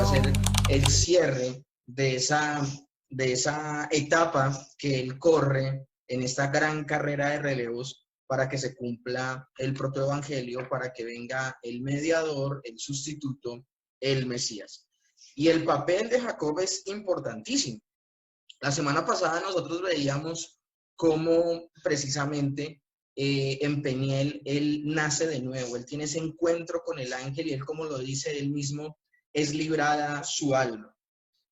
va a ser el cierre de esa etapa que él corre en esta gran carrera de relevos para que se cumpla el protoevangelio, para que venga el mediador, el sustituto, el Mesías. Y el papel de Jacob es importantísimo. La semana pasada nosotros veíamos cómo precisamente en Peniel él nace de nuevo, él tiene ese encuentro con el ángel y él, como lo dice él mismo, es librada su alma.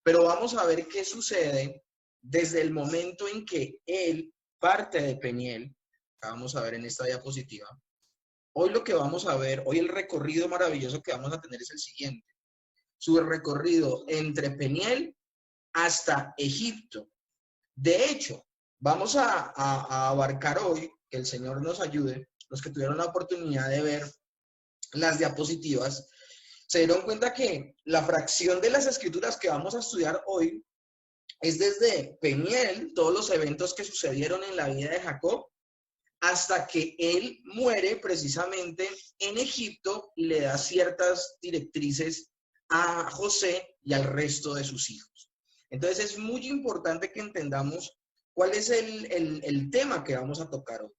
Pero vamos a ver qué sucede desde el momento en que él parte de Peniel. Vamos a ver en esta diapositiva. Hoy lo que vamos a ver, hoy el recorrido maravilloso que vamos a tener es el siguiente. Su recorrido entre Peniel hasta Egipto. De hecho, vamos a abarcar hoy, que el Señor nos ayude, los que tuvieron la oportunidad de ver las diapositivas, se dieron cuenta que la fracción de las escrituras que vamos a estudiar hoy es desde Peniel, todos los eventos que sucedieron en la vida de Jacob, hasta que él muere precisamente en Egipto y le da ciertas directrices a José y al resto de sus hijos. Entonces es muy importante que entendamos cuál es el tema que vamos a tocar hoy.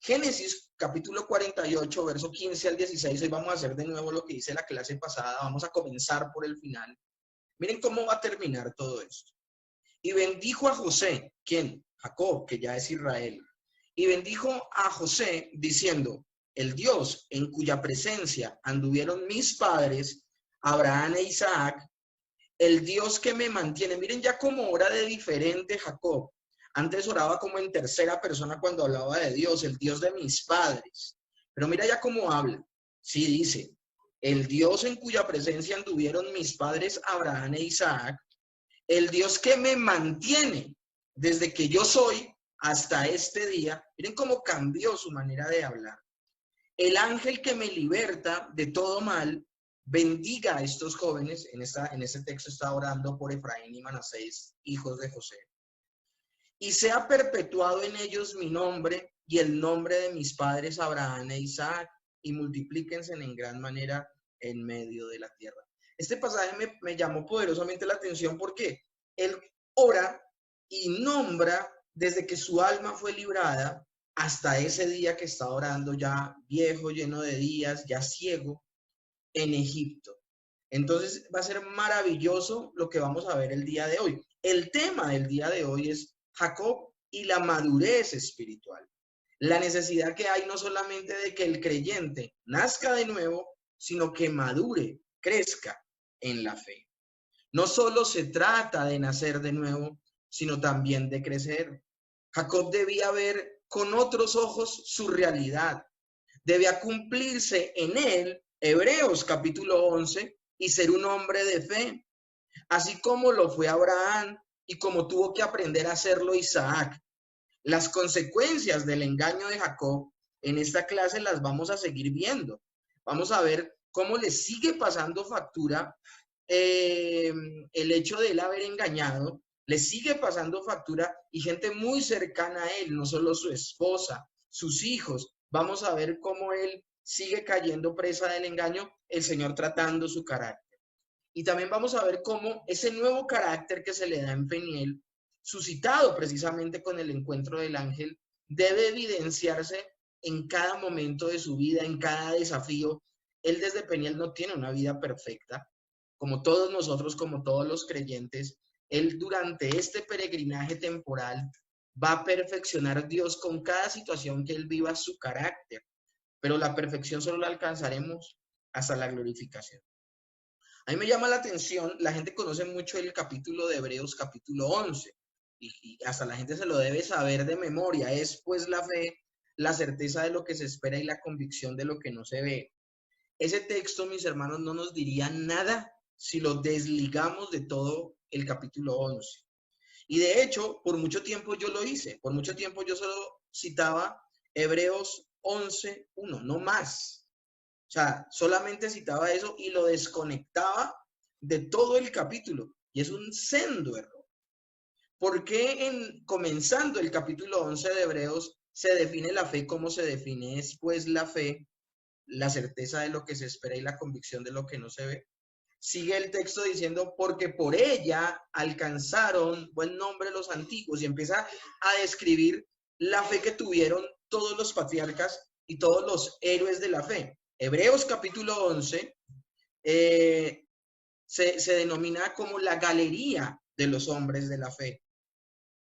Génesis capítulo 48, verso 15 al 16, hoy vamos a hacer de nuevo lo que hice la clase pasada, vamos a comenzar por el final. Miren cómo va a terminar todo esto. Y bendijo a José, ¿quién? Jacob, que ya es Israel. Y bendijo a José diciendo, el Dios en cuya presencia anduvieron mis padres, Abraham e Isaac, el Dios que me mantiene. Miren ya cómo ora de diferente Jacob. Antes oraba como en tercera persona cuando hablaba de Dios, el Dios de mis padres. Pero mira ya cómo habla. Sí dice, el Dios en cuya presencia anduvieron mis padres Abraham e Isaac, el Dios que me mantiene desde que yo soy hasta este día. Miren cómo cambió su manera de hablar. El ángel que me liberta de todo mal, bendiga a estos jóvenes. En ese texto está orando por Efraín y Manasés, hijos de José. Y sea perpetuado en ellos mi nombre y el nombre de mis padres Abraham e Isaac, y multiplíquense en gran manera en medio de la tierra. Este pasaje me llamó poderosamente la atención porque él ora y nombra desde que su alma fue librada hasta ese día que está orando ya viejo, lleno de días, ya ciego, en Egipto. Entonces va a ser maravilloso lo que vamos a ver el día de hoy. El tema del día de hoy es Jacob y la madurez espiritual. La necesidad que hay no solamente de que el creyente nazca de nuevo, sino que madure, crezca en la fe. No solo se trata de nacer de nuevo, sino también de crecer. Jacob debía ver con otros ojos su realidad. Debía cumplirse en él, Hebreos capítulo 11, y ser un hombre de fe, así como lo fue Abraham y como tuvo que aprender a hacerlo Isaac. Las consecuencias del engaño de Jacob en esta clase las vamos a seguir viendo. Vamos a ver cómo le sigue pasando factura el hecho de él haber engañado, le sigue pasando factura y gente muy cercana a él, no solo su esposa, sus hijos. Vamos a ver cómo él sigue cayendo presa del engaño, el Señor tratando su carácter. Y también vamos a ver cómo ese nuevo carácter que se le da en Peniel, suscitado precisamente con el encuentro del ángel, debe evidenciarse en cada momento de su vida, en cada desafío. Él desde Peniel no tiene una vida perfecta, como todos nosotros, como todos los creyentes. Él durante este peregrinaje temporal va a perfeccionar Dios con cada situación que él viva su carácter, pero la perfección solo la alcanzaremos hasta la glorificación. A mí me llama la atención, la gente conoce mucho el capítulo de Hebreos, capítulo 11, y hasta la gente se lo debe saber de memoria. Es pues la fe, la certeza de lo que se espera y la convicción de lo que no se ve. Ese texto, mis hermanos, no nos diría nada si lo desligamos de todo el capítulo 11. Y de hecho, por mucho tiempo yo lo hice, por mucho tiempo yo solo citaba Hebreos 11:1, no más. O sea, solamente citaba eso y lo desconectaba de todo el capítulo. Y es un sendo error. ¿Por qué comenzando el capítulo 11 de Hebreos se define la fe como se define? Es pues la fe, la certeza de lo que se espera y la convicción de lo que no se ve. sigue el texto diciendo, porque por ella alcanzaron buen nombre los antiguos, y empieza a describir la fe que tuvieron todos los patriarcas y todos los héroes de la fe. Hebreos capítulo 11 se denomina como la galería de los hombres de la fe.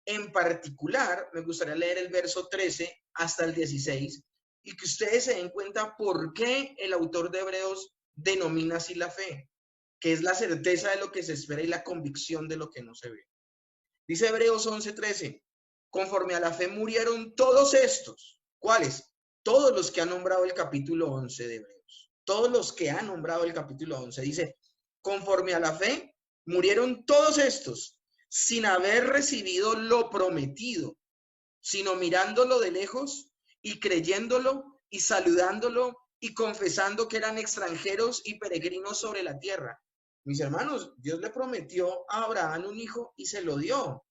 En particular, me gustaría leer el verso 13 hasta el 16 y que ustedes se den cuenta por qué el autor de Hebreos denomina así la fe, que es la certeza de lo que se espera y la convicción de lo que no se ve. Dice Hebreos 11:13, conforme a la fe murieron todos estos. ¿Cuáles? Todos los que ha nombrado el capítulo 11 de Hebreos. Todos los que ha nombrado el capítulo 11. Dice, conforme a la fe murieron todos estos sin haber recibido lo prometido, sino mirándolo de lejos y creyéndolo y saludándolo y confesando que eran extranjeros y peregrinos sobre la tierra. Mis hermanos, Dios le prometió a Abraham un hijo y se lo dio.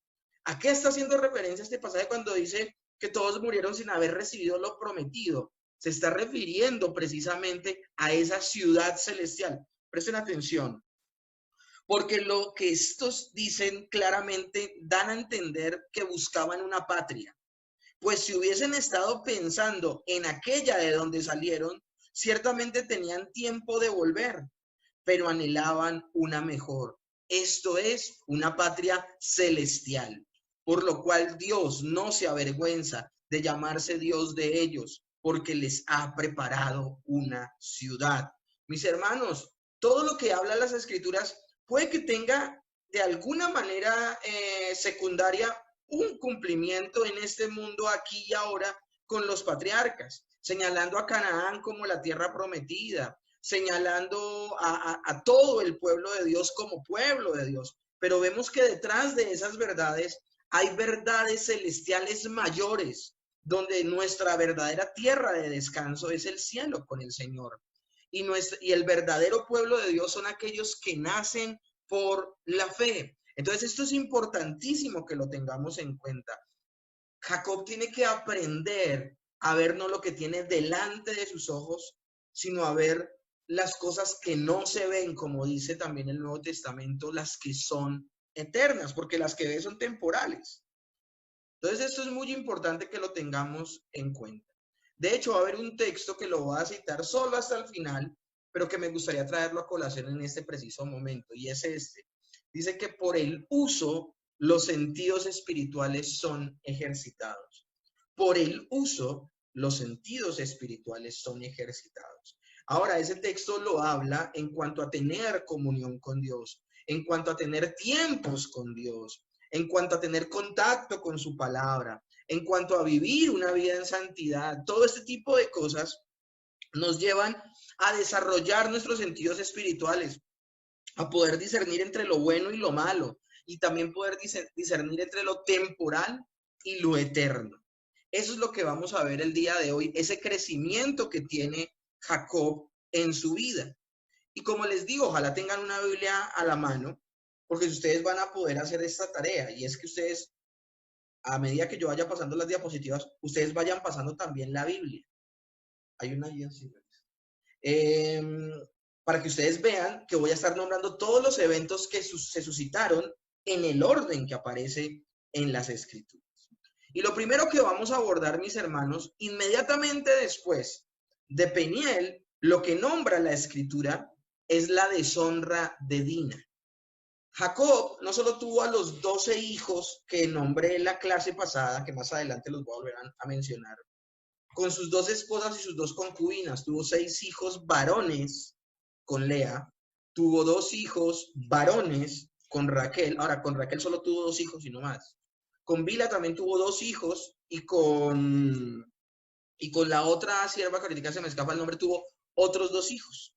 ¿A qué está haciendo referencia este pasaje cuando dice que todos murieron sin haber recibido lo prometido? Se está refiriendo precisamente a esa ciudad celestial. Presten atención, porque lo que estos dicen claramente dan a entender que buscaban una patria. Pues si hubiesen estado pensando en aquella de donde salieron, ciertamente tenían tiempo de volver, pero anhelaban una mejor. Esto es una patria celestial, por lo cual Dios no se avergüenza de llamarse Dios de ellos, porque les ha preparado una ciudad. Mis hermanos, todo lo que habla las Escrituras puede que tenga de alguna manera secundaria un cumplimiento en este mundo aquí y ahora con los patriarcas, señalando a Canaán como la tierra prometida, señalando a todo el pueblo de Dios como pueblo de Dios. Pero vemos que detrás de esas verdades hay verdades celestiales mayores, donde nuestra verdadera tierra de descanso es el cielo con el Señor. Y el verdadero pueblo de Dios son aquellos que nacen por la fe. Entonces esto es importantísimo que lo tengamos en cuenta. Jacob tiene que aprender a ver no lo que tiene delante de sus ojos, sino a ver las cosas que no se ven, como dice también el Nuevo Testamento, las que son eternas, porque las que ve son temporales. Entonces esto es muy importante que lo tengamos en cuenta. De hecho, va a haber un texto que lo voy a citar solo hasta el final, pero que me gustaría traerlo a colación en este preciso momento, y es este. Dice que por el uso los sentidos espirituales son ejercitados. Por el uso los sentidos espirituales son ejercitados. Ahora, ese texto lo habla en cuanto a tener comunión con Dios, en cuanto a tener tiempos con Dios, en cuanto a tener contacto con su palabra, en cuanto a vivir una vida en santidad. Todo este tipo de cosas nos llevan a desarrollar nuestros sentidos espirituales, a poder discernir entre lo bueno y lo malo, y también poder discernir entre lo temporal y lo eterno. Eso es lo que vamos a ver el día de hoy, ese crecimiento que tiene Jacob en su vida. Y como les digo, ojalá tengan una Biblia a la mano, porque ustedes van a poder hacer esta tarea, y es que ustedes, a medida que yo vaya pasando las diapositivas, ustedes vayan pasando también la Biblia. Hay una guía así. Para que ustedes vean que voy a estar nombrando todos los eventos que se suscitaron en el orden que aparece en las Escrituras. Y lo primero que vamos a abordar, mis hermanos, inmediatamente después de Peniel, lo que nombra la Escritura es la deshonra de Dina. Jacob no solo tuvo a los 12 hijos que nombré en la clase pasada, que más adelante los voy a volver a mencionar, con sus 2 esposas y sus 2 concubinas, tuvo 6 hijos varones con Lea, tuvo 2 hijos varones con Raquel. Ahora, con Raquel solo tuvo 2 hijos y no más. Con Bila también tuvo 2 hijos y con la otra sierva, que ahorita se me escapa el nombre, tuvo otros 2 hijos.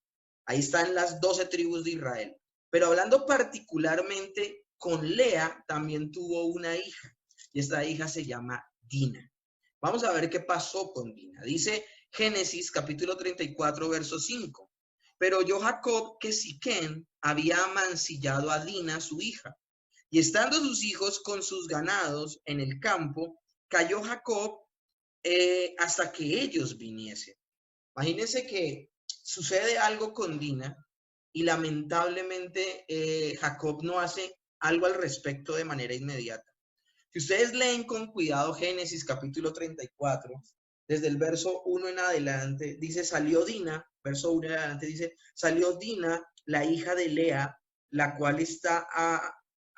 Ahí están las 12 tribus de Israel. Pero hablando particularmente con Lea, también tuvo una hija, y esta hija se llama Dina. Vamos a ver qué pasó con Dina. Dice Génesis capítulo 34, verso 5. Pero oyó Jacob que Siquem había amancillado a Dina, su hija. Y estando sus hijos con sus ganados en el campo, cayó Jacob hasta que ellos viniesen. Imagínense que sucede algo con Dina y lamentablemente Jacob no hace algo al respecto de manera inmediata. Si ustedes leen con cuidado Génesis capítulo 34, desde el verso 1 en adelante, dice, salió Dina, verso 1 en adelante dice, salió Dina, la hija de Lea, la cual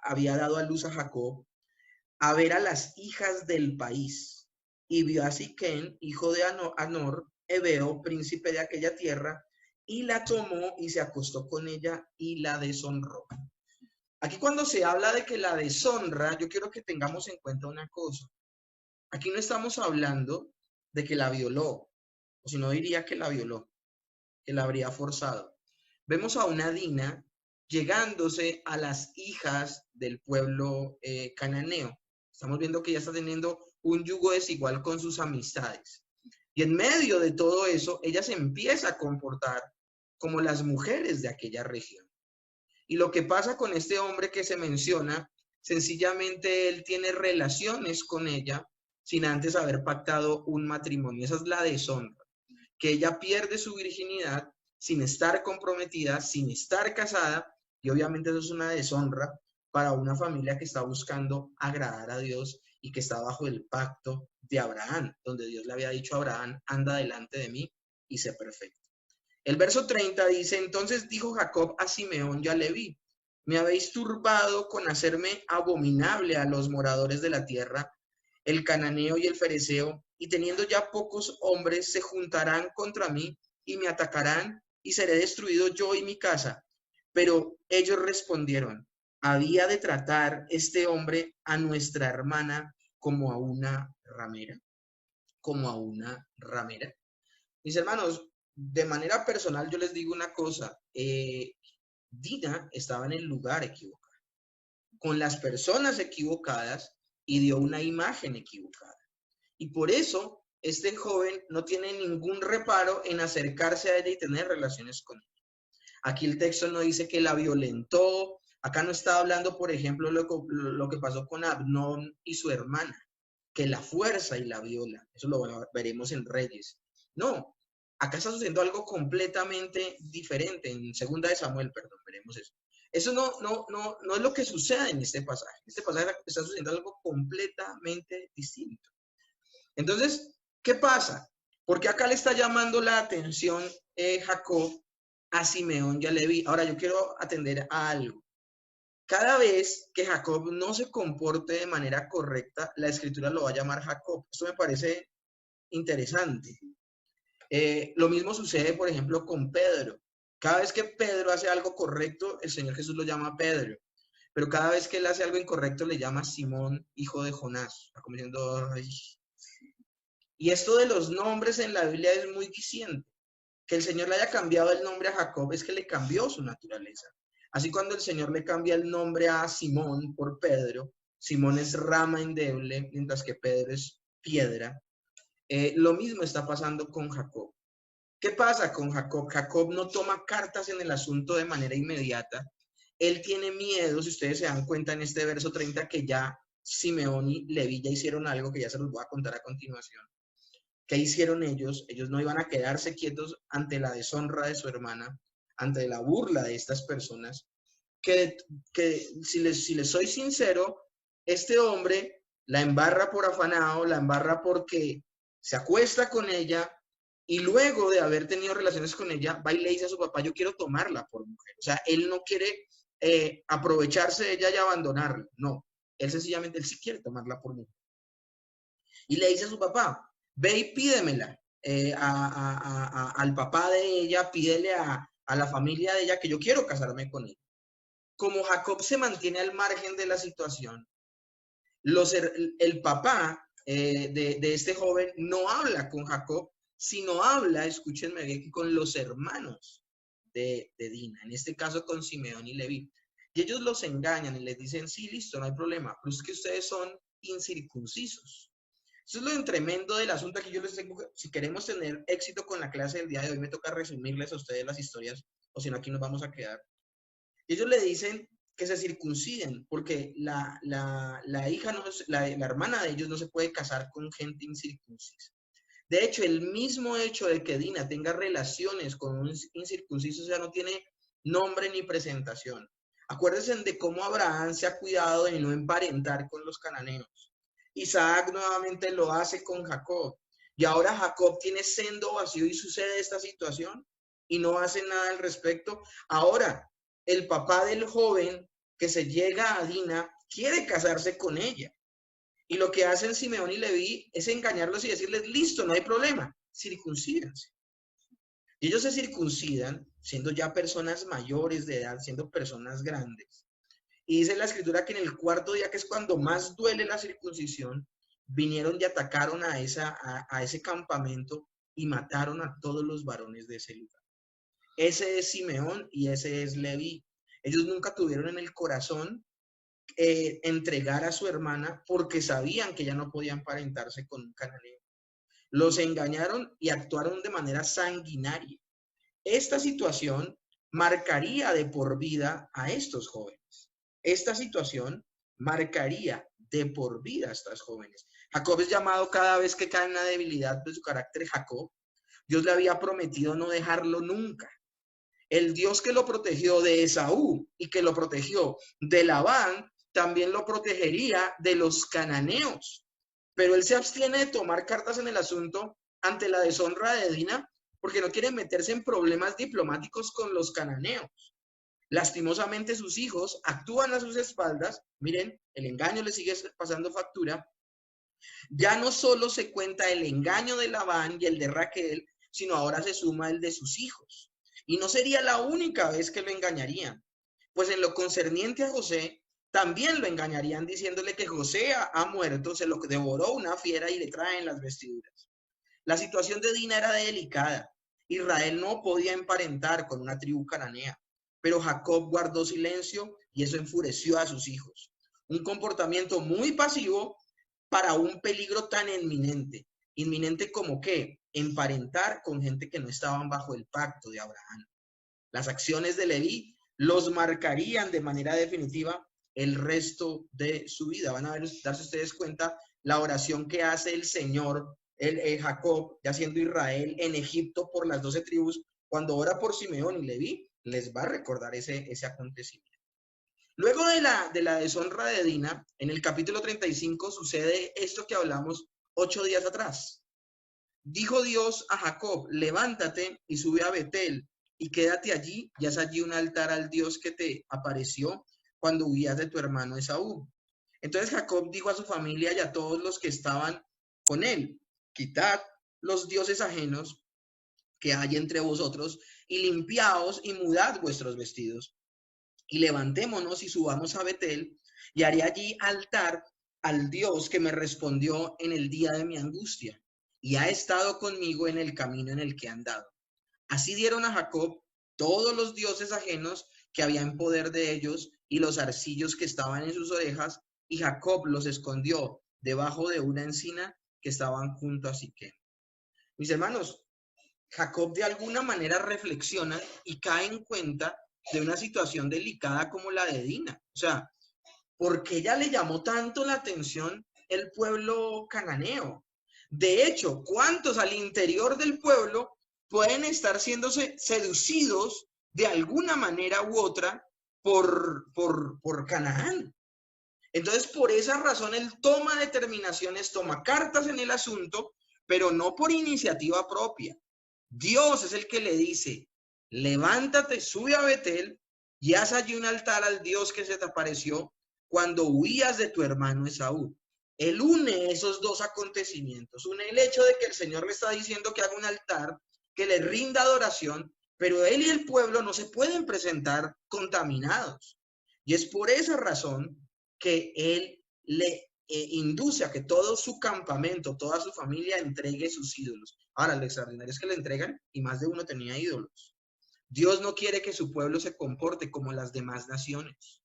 había dado a luz a Jacob, a ver a las hijas del país. Y vio a Siquén, hijo de Anor, Ebeo, príncipe de aquella tierra, y la tomó y se acostó con ella y la deshonró. Aquí cuando se habla de que la deshonra, yo quiero que tengamos en cuenta una cosa. Aquí no estamos hablando de que la violó, o si no diría que la violó, que la habría forzado. Vemos a una Dina llegándose a las hijas del pueblo cananeo. Estamos viendo que ella está teniendo un yugo desigual con sus amistades. Y en medio de todo eso, ella se empieza a comportar como las mujeres de aquella región. Y lo que pasa con este hombre que se menciona, sencillamente él tiene relaciones con ella sin antes haber pactado un matrimonio. Esa es la deshonra, que ella pierde su virginidad sin estar comprometida, sin estar casada, y obviamente eso es una deshonra para una familia que está buscando agradar a Dios y que está bajo el pacto de Abraham, donde Dios le había dicho a Abraham, anda delante de mí y sé perfecto. El verso 30 dice, entonces dijo Jacob a Simeón y a Leví, me habéis turbado con hacerme abominable a los moradores de la tierra, el cananeo y el fereceo, y teniendo ya pocos hombres, se juntarán contra mí y me atacarán, y seré destruido yo y mi casa. Pero ellos respondieron, había de tratar este hombre a nuestra hermana como a una ramera, como a una ramera. Mis hermanos, de manera personal yo les digo una cosa, Dina estaba en el lugar equivocado, con las personas equivocadas y dio una imagen equivocada. Y por eso este joven no tiene ningún reparo en acercarse a ella y tener relaciones con ella. Aquí el texto no dice que la violentó, acá no está hablando, por ejemplo, lo que pasó con Abnón y su hermana, que la fuerza y la viola. Eso lo veremos en Reyes. No, acá está sucediendo algo completamente diferente. En Segunda de Samuel, perdón, veremos eso. Eso no es lo que sucede en este pasaje. En este pasaje está sucediendo algo completamente distinto. Entonces, ¿qué pasa? Porque acá le está llamando la atención Jacob a Simeón y a Leví. Ahora yo quiero atender a algo. Cada vez que Jacob no se comporte de manera correcta, la escritura lo va a llamar Jacob. Esto me parece interesante. Lo mismo sucede, por ejemplo, con Pedro. Cada vez que Pedro hace algo correcto, el Señor Jesús lo llama Pedro. Pero cada vez que él hace algo incorrecto, le llama Simón, hijo de Jonás. Está como diciendo, ay. Y esto de los nombres en la Biblia es muy diciente. Que el Señor le haya cambiado el nombre a Jacob es que le cambió su naturaleza. Así cuando el Señor le cambia el nombre a Simón por Pedro, Simón es rama endeble, mientras que Pedro es piedra. Lo mismo está pasando con Jacob. ¿Qué pasa con Jacob? Jacob no toma cartas en el asunto de manera inmediata. Él tiene miedo, si ustedes se dan cuenta en este verso 30, que ya Simeón y Leví ya hicieron algo que ya se los voy a contar a continuación. ¿Qué hicieron ellos? Ellos no iban a quedarse quietos ante la deshonra de su hermana, ante la burla de estas personas, que si les soy sincero, este hombre la embarra por afanado, la embarra porque se acuesta con ella y luego de haber tenido relaciones con ella, va y le dice a su papá, yo quiero tomarla por mujer. O sea, él no quiere aprovecharse de ella y abandonarla. No, él sencillamente, él sí quiere tomarla por mujer. Y le dice a su papá, ve y pídemela al papá de ella, pídele a la familia de ella que yo quiero casarme con ella. Como Jacob se mantiene al margen de la situación, el papá de este joven no habla con Jacob, sino habla, escúchenme bien, con los hermanos de Dina, en este caso con Simeón y Leví. Y ellos los engañan y les dicen, sí, listo, no hay problema, pero es que ustedes son incircuncisos. Eso es lo tremendo del asunto que yo les tengo. Si queremos tener éxito con la clase del día de hoy, me toca resumirles a ustedes las historias, o si no, aquí nos vamos a quedar. Ellos le dicen que se circunciden, porque la hija, la hermana de ellos no se puede casar con gente incircuncisa. De hecho, el mismo hecho de que Dina tenga relaciones con un incircunciso, o sea, no tiene nombre ni presentación. Acuérdense de cómo Abraham se ha cuidado de no emparentar con los cananeos. Isaac nuevamente lo hace con Jacob. Y ahora Jacob tiene sendo vacío y sucede esta situación y no hace nada al respecto. Ahora, el papá del joven que se llega a Dina quiere casarse con ella. Y lo que hacen Simeón y Leví es engañarlos y decirles, listo, no hay problema, circuncídense. Y ellos se circuncidan siendo ya personas mayores de edad, siendo personas grandes. Y dice la escritura que en el cuarto día, que es cuando más duele la circuncisión, vinieron y atacaron a ese campamento y mataron a todos los varones de ese lugar. Ese es Simeón y ese es Leví. Ellos nunca tuvieron en el corazón entregar a su hermana porque sabían que ya no podían emparentarse con un cananeo. Los engañaron y actuaron de manera sanguinaria. Esta situación marcaría de por vida a estos jóvenes. Esta situación marcaría de por vida a estas jóvenes. Jacob es llamado cada vez que cae en la debilidad de su carácter Jacob. Dios le había prometido no dejarlo nunca. El Dios que lo protegió de Esaú y que lo protegió de Labán, también lo protegería de los cananeos. Pero él se abstiene de tomar cartas en el asunto ante la deshonra de Dina porque no quiere meterse en problemas diplomáticos con los cananeos. Lastimosamente sus hijos actúan a sus espaldas. Miren, el engaño le sigue pasando factura. Ya no solo se cuenta el engaño de Labán y el de Raquel, sino ahora se suma el de sus hijos. Y no sería la única vez que lo engañarían, pues en lo concerniente a José, también lo engañarían diciéndole que José ha muerto, se lo devoró una fiera y le traen las vestiduras. La situación de Dina era delicada. Israel no podía emparentar con una tribu cananea, pero Jacob guardó silencio y eso enfureció a sus hijos. Un comportamiento muy pasivo para un peligro tan inminente. Inminente como que emparentar con gente que no estaban bajo el pacto de Abraham. Las acciones de Leví los marcarían de manera definitiva el resto de su vida. Van a darse ustedes cuenta la oración que hace el Señor, Jacob, ya siendo Israel en Egipto por las 12 tribus, cuando ora por Simeón y Leví, les va a recordar ese acontecimiento. Luego de la deshonra de Dina, en el capítulo 35 sucede esto que hablamos 8 días atrás. Dijo Dios a Jacob, levántate y sube a Betel y quédate allí, y haz allí un altar al Dios que te apareció cuando huías de tu hermano Esaú. Entonces Jacob dijo a su familia y a todos los que estaban con él, quitad los dioses ajenos que hay entre vosotros y limpiaos y mudad vuestros vestidos. Y levantémonos y subamos a Betel y haré allí altar al Dios que me respondió en el día de mi angustia y ha estado conmigo en el camino en el que he andado. Así dieron a Jacob todos los dioses ajenos que había en poder de ellos y los arcillos que estaban en sus orejas, y Jacob los escondió debajo de una encina que estaban junto a Siquem. Mis hermanos, Jacob de alguna manera reflexiona y cae en cuenta de una situación delicada como la de Dina. O sea, ¿por qué ella le llamó tanto la atención el pueblo cananeo? De hecho, ¿cuántos al interior del pueblo pueden estar siendo seducidos de alguna manera u otra por Canaán? Entonces, por esa razón, él toma determinaciones, toma cartas en el asunto, pero no por iniciativa propia. Dios es el que le dice, levántate, sube a Betel y haz allí un altar al Dios que se te apareció cuando huías de tu hermano Esaú. Él une esos dos acontecimientos. Une el hecho de que el Señor le está diciendo que haga un altar, que le rinda adoración, pero él y el pueblo no se pueden presentar contaminados. Y es por esa razón que él le induce a que todo su campamento, toda su familia entregue sus ídolos. Ahora, lo extraordinario es que le entregan y más de uno tenía ídolos. Dios no quiere que su pueblo se comporte como las demás naciones.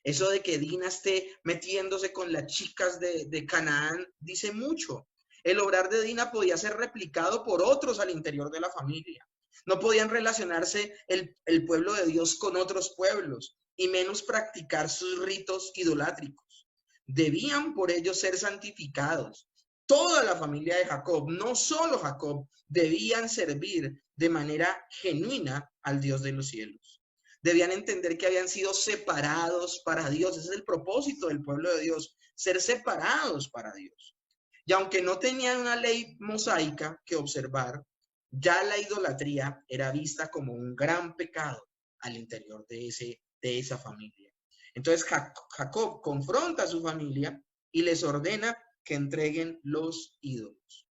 Eso de que Dina esté metiéndose con las chicas de Canaán dice mucho. El obrar de Dina podía ser replicado por otros al interior de la familia. No podían relacionarse el pueblo de Dios con otros pueblos y menos practicar sus ritos idolátricos. Debían por ello ser santificados. Toda la familia de Jacob, no solo Jacob, debían servir de manera genuina al Dios de los cielos. Debían entender que habían sido separados para Dios. Ese es el propósito del pueblo de Dios, ser separados para Dios. Y aunque no tenían una ley mosaica que observar, ya la idolatría era vista como un gran pecado al interior de esa familia. Entonces Jacob confronta a su familia y les ordena que entreguen los ídolos.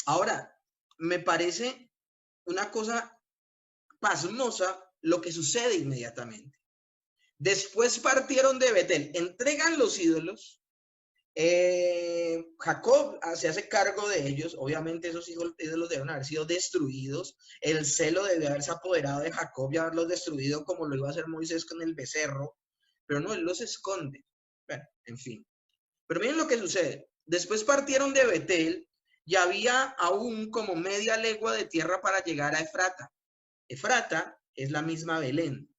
Ahora, me parece una cosa pasmosa lo que sucede inmediatamente. Después partieron de Betel, entregan los ídolos. Jacob se hace cargo de ellos. Obviamente esos ídolos deben haber sido destruidos. El celo debe haberse apoderado de Jacob y haberlos destruido como lo iba a hacer Moisés con el becerro. Pero no, él los esconde. Bueno, en fin. Pero miren lo que sucede. Después partieron de Betel y había aún como media legua de tierra para llegar a Efrata. Efrata es la misma Belén.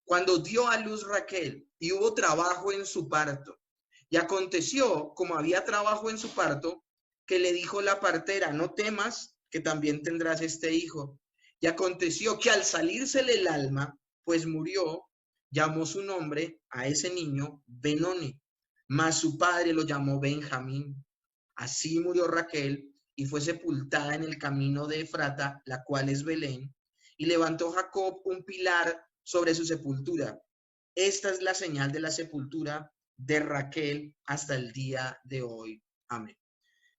Cuando dio a luz Raquel y hubo trabajo en su parto. Y aconteció, como había trabajo en su parto, que le dijo la partera, no temas, que también tendrás este hijo. Y aconteció que al salírsele el alma, pues murió, llamó su nombre a ese niño Benoni, mas su padre lo llamó Benjamín. Así murió Raquel y fue sepultada en el camino de Efrata, la cual es Belén, y levantó Jacob un pilar sobre su sepultura. Esta es la señal de la sepultura de Raquel hasta el día de hoy. Amén.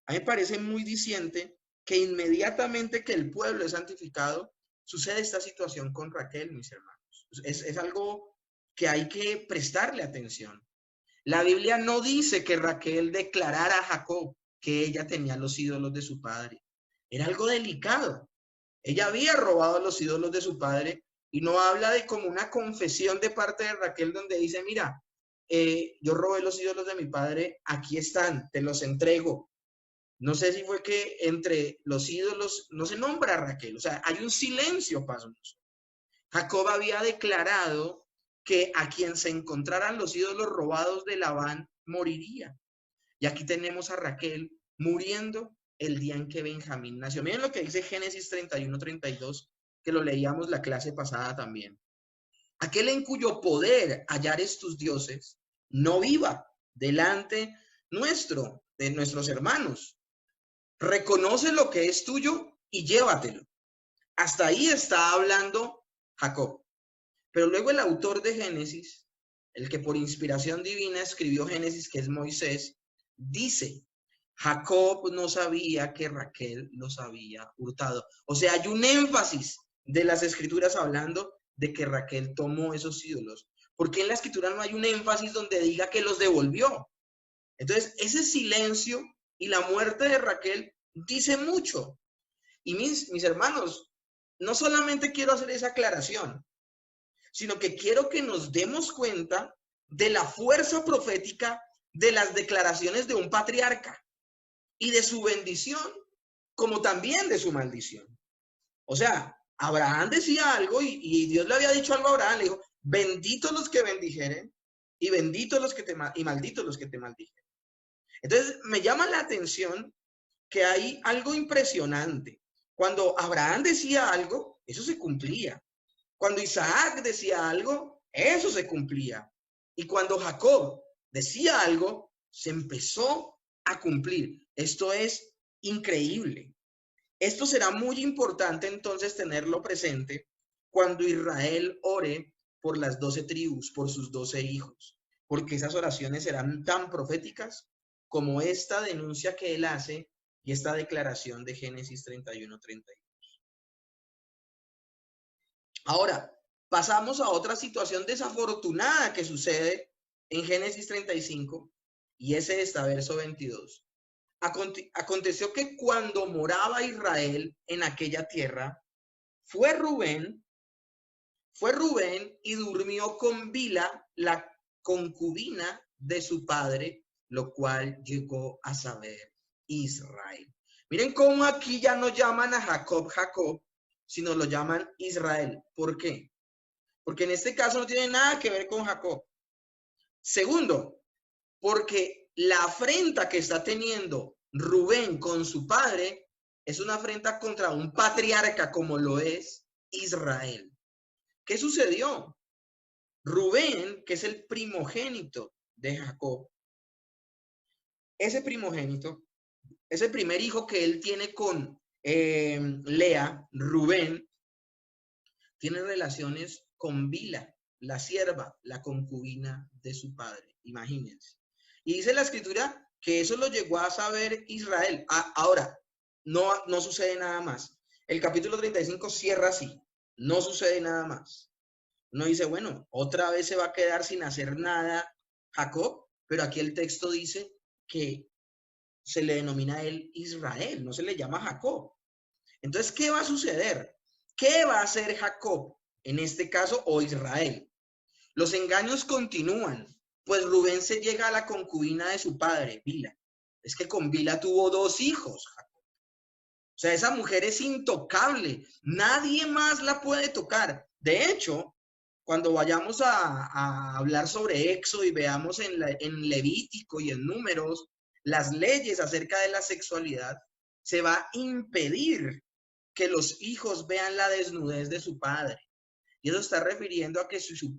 A mí me parece muy diciente que inmediatamente que el pueblo es santificado, sucede esta situación con Raquel, mis hermanos. Es algo que hay que prestarle atención. La Biblia no dice que Raquel declarara a Jacob que ella tenía los ídolos de su padre. Era algo delicado. Ella había robado los ídolos de su padre y no habla de como una confesión de parte de Raquel donde dice, mira, yo robé los ídolos de mi padre, aquí están, te los entrego. No sé si fue que entre los ídolos no se nombra a Raquel, o sea, hay un silencio pasmoso. Jacob había declarado que a quien se encontraran los ídolos robados de Labán moriría. Y aquí tenemos a Raquel muriendo el día en que Benjamín nació. Miren lo que dice Génesis 31-32, que lo leíamos la clase pasada también. Aquel en cuyo poder hallares tus dioses, no viva delante nuestro, de nuestros hermanos. Reconoce lo que es tuyo y llévatelo. Hasta ahí está hablando Jacob. Pero luego el autor de Génesis, el que por inspiración divina escribió Génesis, que es Moisés, dice, Jacob no sabía que Raquel los había hurtado. O sea, hay un énfasis de las escrituras hablando de que Raquel tomó esos ídolos. Porque en la escritura no hay un énfasis donde diga que los devolvió. Entonces, ese silencio y la muerte de Raquel dice mucho. Y mis hermanos, no solamente quiero hacer esa aclaración, sino que quiero que nos demos cuenta de la fuerza profética de las declaraciones de un patriarca y de su bendición, como también de su maldición. O sea, Abraham decía algo y Dios le había dicho algo a Abraham, le dijo, benditos los que bendijeren y benditos los que y malditos los que te maldijeren. Entonces, me llama la atención que hay algo impresionante. Cuando Abraham decía algo, eso se cumplía. Cuando Isaac decía algo, eso se cumplía. Y cuando Jacob decía algo, se empezó a cumplir. Esto es increíble. Esto será muy importante entonces tenerlo presente cuando Israel ore por las 12 tribus, por sus 12 hijos, porque esas oraciones serán tan proféticas como esta denuncia que él hace y esta declaración de Génesis 31-32. Ahora, pasamos a otra situación desafortunada que sucede en Génesis 35, y ese está verso 22. Aconteció que cuando moraba Israel en aquella tierra, fue Rubén y durmió con Bila, la concubina de su padre, lo cual llegó a saber Israel. Miren cómo aquí ya no llaman a Jacob, sino lo llaman Israel. ¿Por qué? Porque en este caso no tiene nada que ver con Jacob. Segundo, porque la afrenta que está teniendo Rubén con su padre es una afrenta contra un patriarca como lo es Israel. ¿Qué sucedió? Rubén, que es el primogénito de Jacob, ese primogénito, ese primer hijo que él tiene con Lea, Rubén, tiene relaciones con Bila, la sierva, la concubina de su padre. Imagínense. Y dice la escritura que eso lo llegó a saber Israel. Ahora, no sucede nada más. El capítulo 35 cierra así. No sucede nada más. Uno dice, bueno, otra vez se va a quedar sin hacer nada Jacob, pero aquí el texto dice que se le denomina a él Israel, no se le llama Jacob. Entonces, ¿qué va a suceder? ¿Qué va a hacer Jacob en este caso o Israel? Los engaños continúan, pues Rubén se llega a la concubina de su padre, Bila. Es que con Bila tuvo 2 hijos, Jacob. O sea, esa mujer es intocable, nadie más la puede tocar. De hecho, cuando vayamos a hablar sobre Éxodo y veamos en Levítico y en Números las leyes acerca de la sexualidad, se va a impedir que los hijos vean la desnudez de su padre. Y eso está refiriendo a que si su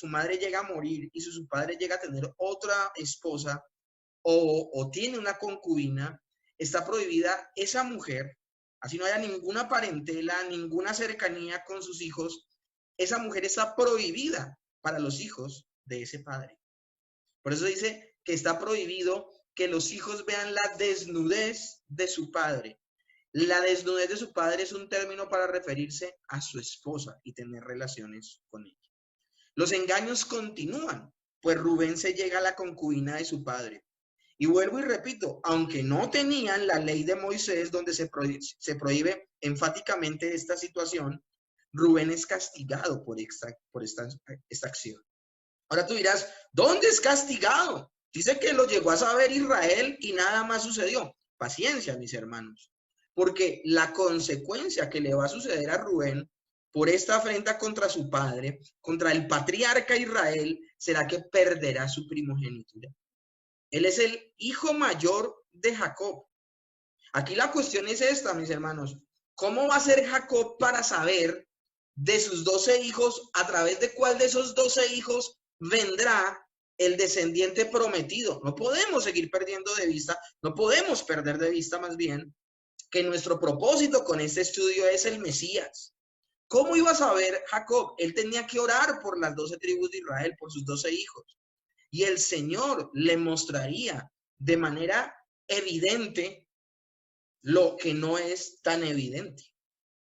madre llega a morir y si su padre llega a tener otra esposa o tiene una concubina, está prohibida esa mujer, así no haya ninguna parentela, ninguna cercanía con sus hijos, esa mujer está prohibida para los hijos de ese padre. Por eso dice que está prohibido que los hijos vean la desnudez de su padre. La desnudez de su padre es un término para referirse a su esposa y tener relaciones con ella. Los engaños continúan, pues Rubén se llega a la concubina de su padre. Y vuelvo y repito, aunque no tenían la ley de Moisés donde se prohíbe enfáticamente esta situación, Rubén es castigado por esta acción. Ahora tú dirás, ¿dónde es castigado? Dice que lo llegó a saber Israel y nada más sucedió. Paciencia, mis hermanos, porque la consecuencia que le va a suceder a Rubén por esta afrenta contra su padre, contra el patriarca Israel, será que perderá su primogenitura. Él es el hijo mayor de Jacob. Aquí la cuestión es esta, mis hermanos. ¿Cómo va a ser Jacob para saber de sus 12 hijos, a través de cuál de esos 12 hijos vendrá el descendiente prometido? No podemos seguir perdiendo de vista, no podemos perder de vista más bien que nuestro propósito con este estudio es el Mesías. ¿Cómo iba a saber Jacob? Él tenía que orar por las 12 tribus de Israel, por sus 12 hijos. Y el Señor le mostraría de manera evidente lo que no es tan evidente.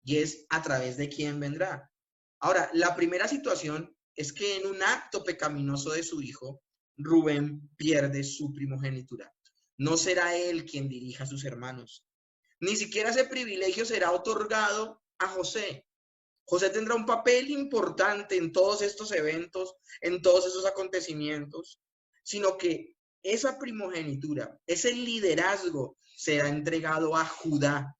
Y es a través de quién vendrá. Ahora, la primera situación es que en un acto pecaminoso de su hijo, Rubén pierde su primogenitura. No será él quien dirija a sus hermanos. Ni siquiera ese privilegio será otorgado a José. José tendrá un papel importante en todos estos eventos, en todos esos acontecimientos, sino que esa primogenitura, ese liderazgo será entregado a Judá.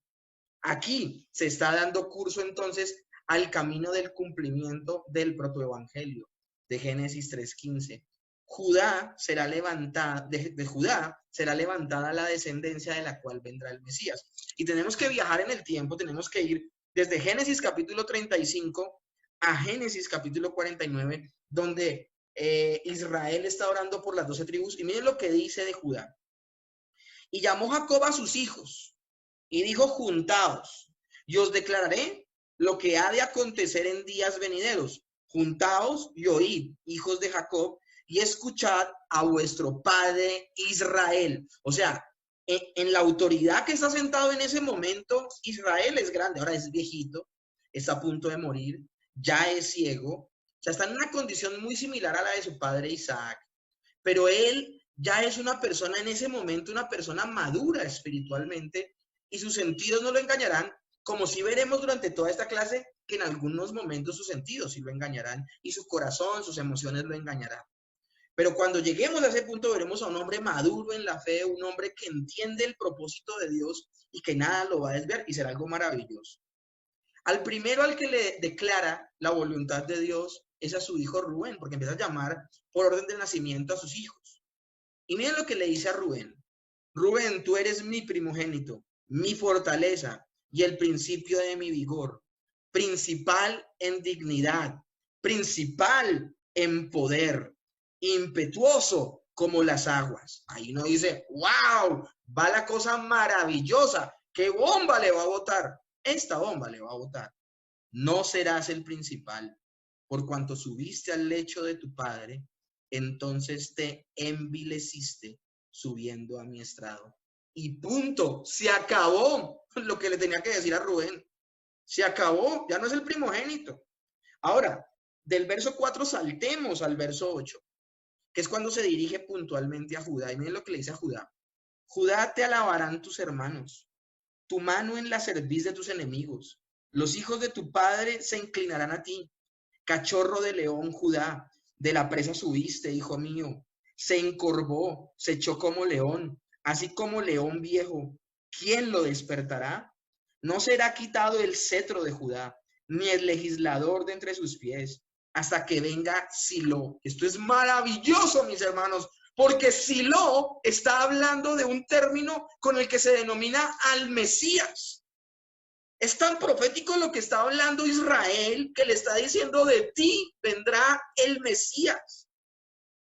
Aquí se está dando curso entonces al camino del cumplimiento del protoevangelio de Génesis 3:15. Judá será levantada, de Judá será levantada la descendencia de la cual vendrá el Mesías. Y tenemos que viajar en el tiempo, tenemos que ir desde Génesis capítulo 35 a Génesis capítulo 49, donde Israel está orando por las 12 tribus. Y miren lo que dice de Judá. Y llamó Jacob a sus hijos y dijo: juntaos, y os declararé lo que ha de acontecer en días venideros. Juntaos y oíd, hijos de Jacob, y escuchad a vuestro padre Israel. O sea, en la autoridad que está sentado en ese momento, Israel es grande, ahora es viejito, está a punto de morir, ya es ciego, o sea, está en una condición muy similar a la de su padre Isaac, pero él ya es una persona en ese momento, una persona madura espiritualmente, y sus sentidos no lo engañarán, como si veremos durante toda esta clase que en algunos momentos sus sentidos sí lo engañarán, y su corazón, sus emociones lo engañarán. Pero cuando lleguemos a ese punto veremos a un hombre maduro en la fe, un hombre que entiende el propósito de Dios y que nada lo va a desviar, y será algo maravilloso. Al primero al que le declara la voluntad de Dios es a su hijo Rubén, porque empieza a llamar por orden de nacimiento a sus hijos. Y miren lo que le dice a Rubén. Rubén, tú eres mi primogénito, mi fortaleza y el principio de mi vigor. principal en dignidad, principal en poder, impetuoso como las aguas. Ahí uno dice, wow, va la cosa maravillosa. ¿Qué bomba le va a botar? Esta bomba le va a botar. No serás el principal, por cuanto subiste al lecho de tu padre, entonces te envileciste subiendo a mi estrado. Y punto, se acabó lo que le tenía que decir a Rubén. Se acabó, ya no es el primogénito. Ahora, del verso 4 saltemos al verso 8, que es cuando se dirige puntualmente a Judá. Y miren lo que le dice a Judá. Judá, te alabarán tus hermanos, tu mano en la cerviz de tus enemigos. Los hijos de tu padre se inclinarán a ti. Cachorro de león, Judá, de la presa subiste, hijo mío. Se encorvó, se echó como león, así como león viejo. ¿Quién lo despertará? No será quitado el cetro de Judá, ni el legislador de entre sus pies, hasta que venga Silo. Esto es maravilloso, mis hermanos, porque Silo está hablando de un término con el que se denomina al Mesías. Es tan profético lo que está hablando Israel, que le está diciendo, de ti vendrá el Mesías,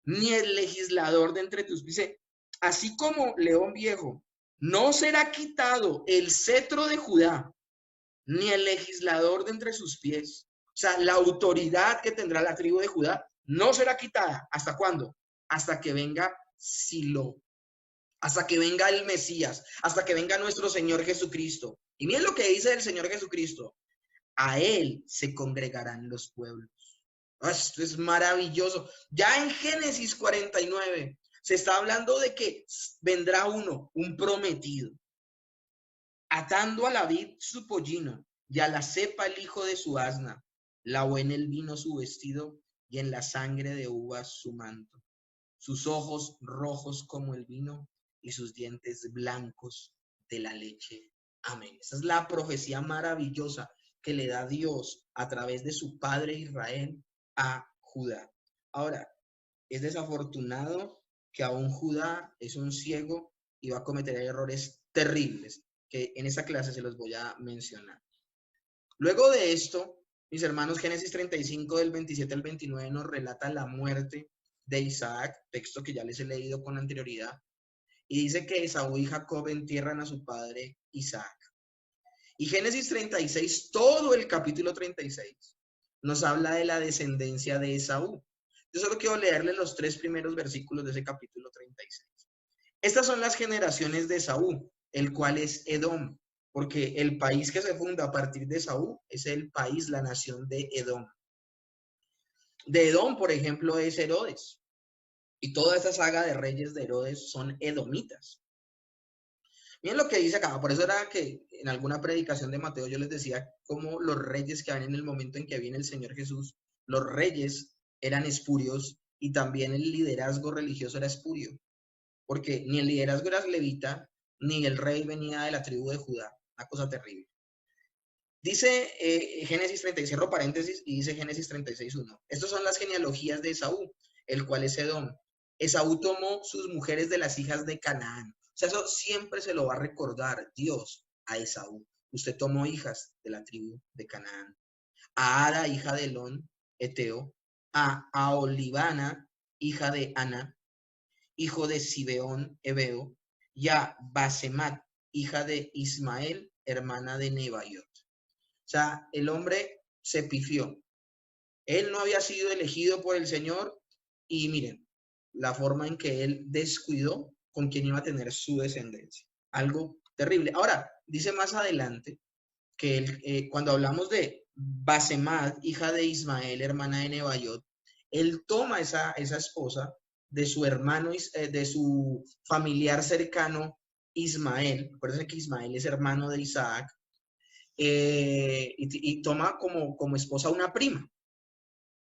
ni el legislador de entre tus pies. Dice, así como león viejo, no será quitado el cetro de Judá, ni el legislador de entre sus pies. O sea, la autoridad que tendrá la tribu de Judá no será quitada. ¿Hasta cuándo? Hasta que venga Silo, hasta que venga el Mesías, hasta que venga nuestro Señor Jesucristo. Y miren lo que dice el Señor Jesucristo. A él se congregarán los pueblos. Esto es maravilloso. Ya en Génesis 49 se está hablando de que vendrá uno, un prometido, atando a la vid su pollino y a la cepa el hijo de su asna, lavó en el vino su vestido y en la sangre de uvas su manto. Sus ojos rojos como el vino y sus dientes blancos de la leche. Amén. Esa es la profecía maravillosa que le da Dios a través de su padre Israel a Judá. Ahora, es desafortunado que aún Judá es un ciego y va a cometer errores terribles, que en esta clase se los voy a mencionar. Luego de esto, mis hermanos, Génesis 35 del 27 al 29 nos relata la muerte de Isaac, texto que ya les he leído con anterioridad, y dice que Esaú y Jacob entierran a su padre Isaac. Y Génesis 36, todo el capítulo 36, nos habla de la descendencia de Esaú. Yo solo quiero leerles los 3 primeros versículos de ese capítulo 36. Estas son las generaciones de Esaú, el cual es Edom, porque el país que se funda a partir de Esaú es el país, la nación de Edom. De Edom, por ejemplo, es Herodes. Y toda esta saga de reyes de Herodes son edomitas. Miren lo que dice acá, por eso era que en alguna predicación de Mateo yo les decía cómo los reyes que van en el momento en que viene el Señor Jesús, los reyes eran espurios y también el liderazgo religioso era espurio, porque ni el liderazgo era levita, ni el rey venía de la tribu de Judá, una cosa terrible. Dice Génesis 36, cierro paréntesis, y dice Génesis 36:1. Estas son las genealogías de Esaú, el cual es Edom. Esaú tomó sus mujeres de las hijas de Canaán. O sea, eso siempre se lo va a recordar Dios a Esaú. Usted tomó hijas de la tribu de Canaán. A Ada, hija de Elón, Eteo. A Olivana, hija de Ana, hijo de Sibeón, Ebeo. Y a Basemat, hija de Ismael, hermana de Nebaiot. O sea, el hombre se pifió. Él no había sido elegido por el Señor y miren, la forma en que él descuidó con quién iba a tener su descendencia. Algo terrible. Ahora, dice más adelante que cuando hablamos de Basemat, hija de Ismael, hermana de Nebaiot, él toma esa esposa de su hermano, de su familiar cercano Ismael. Recuerden que Ismael es hermano de Isaac. Y toma como esposa una prima,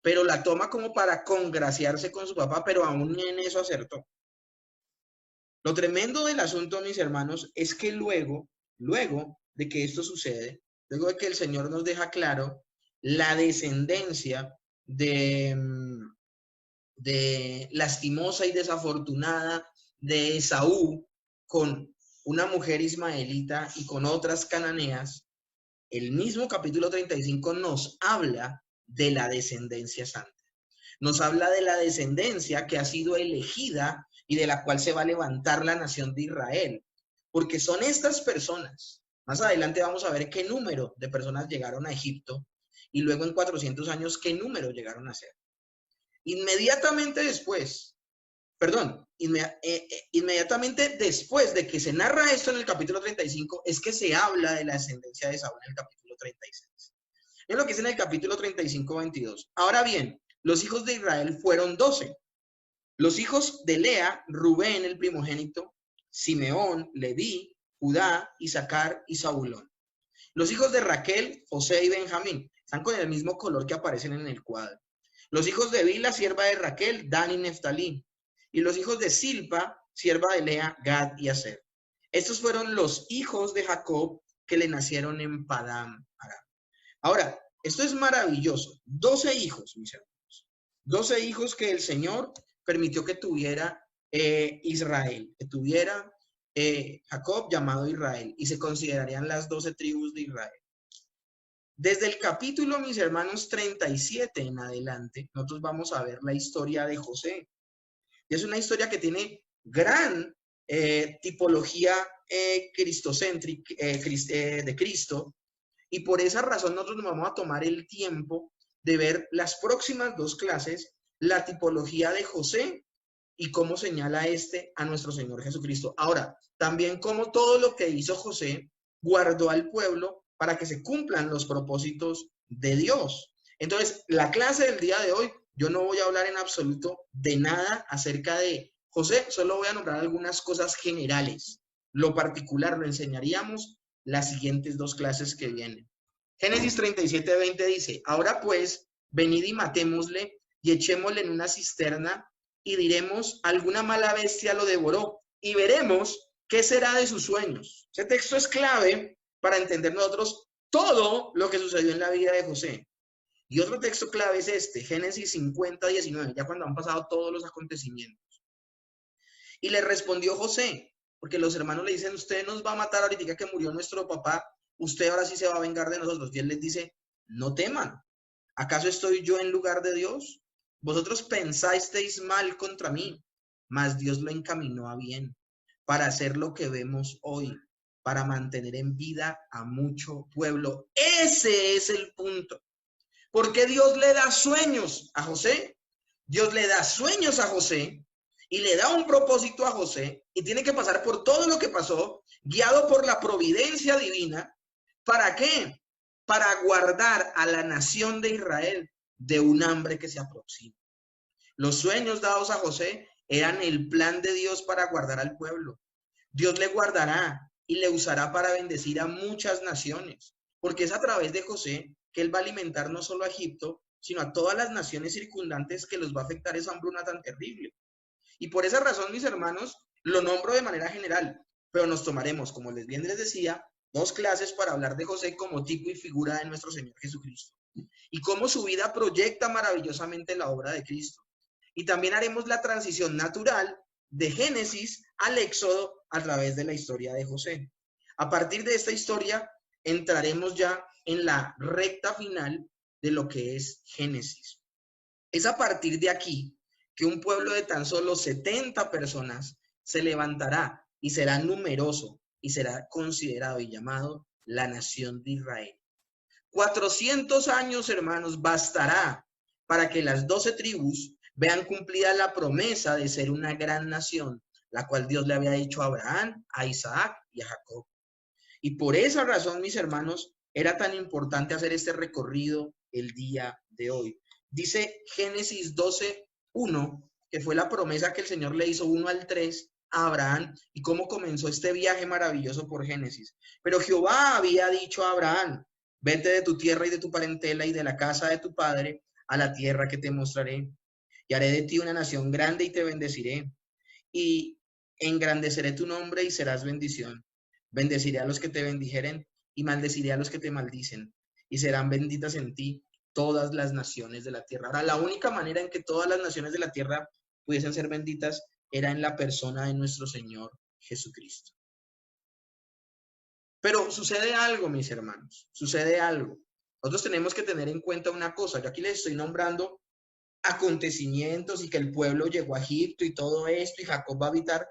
pero la toma como para congraciarse con su papá, pero aún en eso acertó. Lo tremendo del asunto, mis hermanos, es que luego de que esto sucede, luego de que el Señor nos deja claro la descendencia de lastimosa y desafortunada de Esaú con una mujer ismaelita y con otras cananeas, el mismo capítulo 35 nos habla de la descendencia santa. Nos habla de la descendencia que ha sido elegida y de la cual se va a levantar la nación de Israel. Porque son estas personas. Más adelante vamos a ver qué número de personas llegaron a Egipto y luego en 400 años qué número llegaron a ser. Inmediatamente después, inmediatamente después de que se narra esto en el capítulo 35, es que se habla de la descendencia de Saúl en el capítulo 36. Es lo que es en el capítulo 35, 22. Ahora bien, los hijos de Israel fueron 12. Los hijos de Lea, Rubén, el primogénito, Simeón, Leví, Judá, Isaacar y Zabulón. Los hijos de Raquel, José y Benjamín. Están con el mismo color que aparecen en el cuadro. Los hijos de Bilha, sierva de Raquel, Dan y Neftalí. Y los hijos de Silpa, sierva de Lea, Gad y Aser. Estos fueron los hijos de Jacob que le nacieron en Padán Aram. Ahora, esto es maravilloso. 12 hijos, mis hermanos. 12 hijos que el Señor permitió que tuviera Israel, que tuviera Jacob llamado Israel, y se considerarían las 12 tribus de Israel. Desde el capítulo, mis hermanos, 37 en adelante, nosotros vamos a ver la historia de José. Y es una historia que tiene gran tipología cristocéntrica de Cristo, y por esa razón nosotros nos vamos a tomar el tiempo de ver las próximas 2 clases, la tipología de José y cómo señala a nuestro Señor Jesucristo. Ahora, también cómo todo lo que hizo José guardó al pueblo para que se cumplan los propósitos de Dios. Entonces, la clase del día de hoy, yo no voy a hablar en absoluto de nada acerca de José, solo voy a nombrar algunas cosas generales. Lo particular lo enseñaríamos las siguientes 2 clases que vienen. Génesis 37, 20 dice, ahora pues, venid y matémosle y echémosle en una cisterna y diremos, alguna mala bestia lo devoró y veremos qué será de sus sueños. Ese texto es clave para entender nosotros todo lo que sucedió en la vida de José. Y otro texto clave es este, Génesis 50, 19, ya cuando han pasado todos los acontecimientos. Y le respondió José, porque los hermanos le dicen, usted nos va a matar ahorita que murió nuestro papá, usted ahora sí se va a vengar de nosotros. Y él les dice, no teman, ¿acaso estoy yo en lugar de Dios? Vosotros pensasteis mal contra mí, mas Dios lo encaminó a bien, para hacer lo que vemos hoy, para mantener en vida a mucho pueblo. Ese es el punto. ¿Por qué Dios le da sueños a José? Dios le da sueños a José y le da un propósito a José y tiene que pasar por todo lo que pasó, guiado por la providencia divina. ¿Para qué? Para guardar a la nación de Israel de un hambre que se aproxima. Los sueños dados a José eran el plan de Dios para guardar al pueblo. Dios le guardará y le usará para bendecir a muchas naciones, porque es a través de José que él va a alimentar no solo a Egipto, sino a todas las naciones circundantes que los va a afectar esa hambruna tan terrible. Y por esa razón, mis hermanos, lo nombro de manera general, pero nos tomaremos, como bien les decía, 2 clases para hablar de José como tipo y figura de nuestro Señor Jesucristo y cómo su vida proyecta maravillosamente la obra de Cristo. Y también haremos la transición natural de Génesis al Éxodo a través de la historia de José. A partir de esta historia entraremos ya en la recta final de lo que es Génesis. Es a partir de aquí que un pueblo de tan solo 70 personas se levantará y será numeroso y será considerado y llamado la nación de Israel. 400 años, hermanos, bastará para que las 12 tribus vean cumplida la promesa de ser una gran nación, la cual Dios le había dicho a Abraham, a Isaac y a Jacob. Y por esa razón, mis hermanos, era tan importante hacer este recorrido el día de hoy. Dice Génesis 12, 1, que fue la promesa que el Señor le hizo 1 al 3 a Abraham y cómo comenzó este viaje maravilloso por Génesis. Pero Jehová había dicho a Abraham, vete de tu tierra y de tu parentela y de la casa de tu padre a la tierra que te mostraré. Y haré de ti una nación grande y te bendeciré. Y engrandeceré tu nombre y serás bendición. Bendeciré a los que te bendijeren y maldeciré a los que te maldicen. Y serán benditas en ti todas las naciones de la tierra. Ahora, la única manera en que todas las naciones de la tierra pudiesen ser benditas era en la persona de nuestro Señor Jesucristo. Pero sucede algo, mis hermanos, sucede algo. Nosotros tenemos que tener en cuenta una cosa. Yo aquí les estoy nombrando acontecimientos y que el pueblo llegó a Egipto y todo esto y Jacob va a habitar,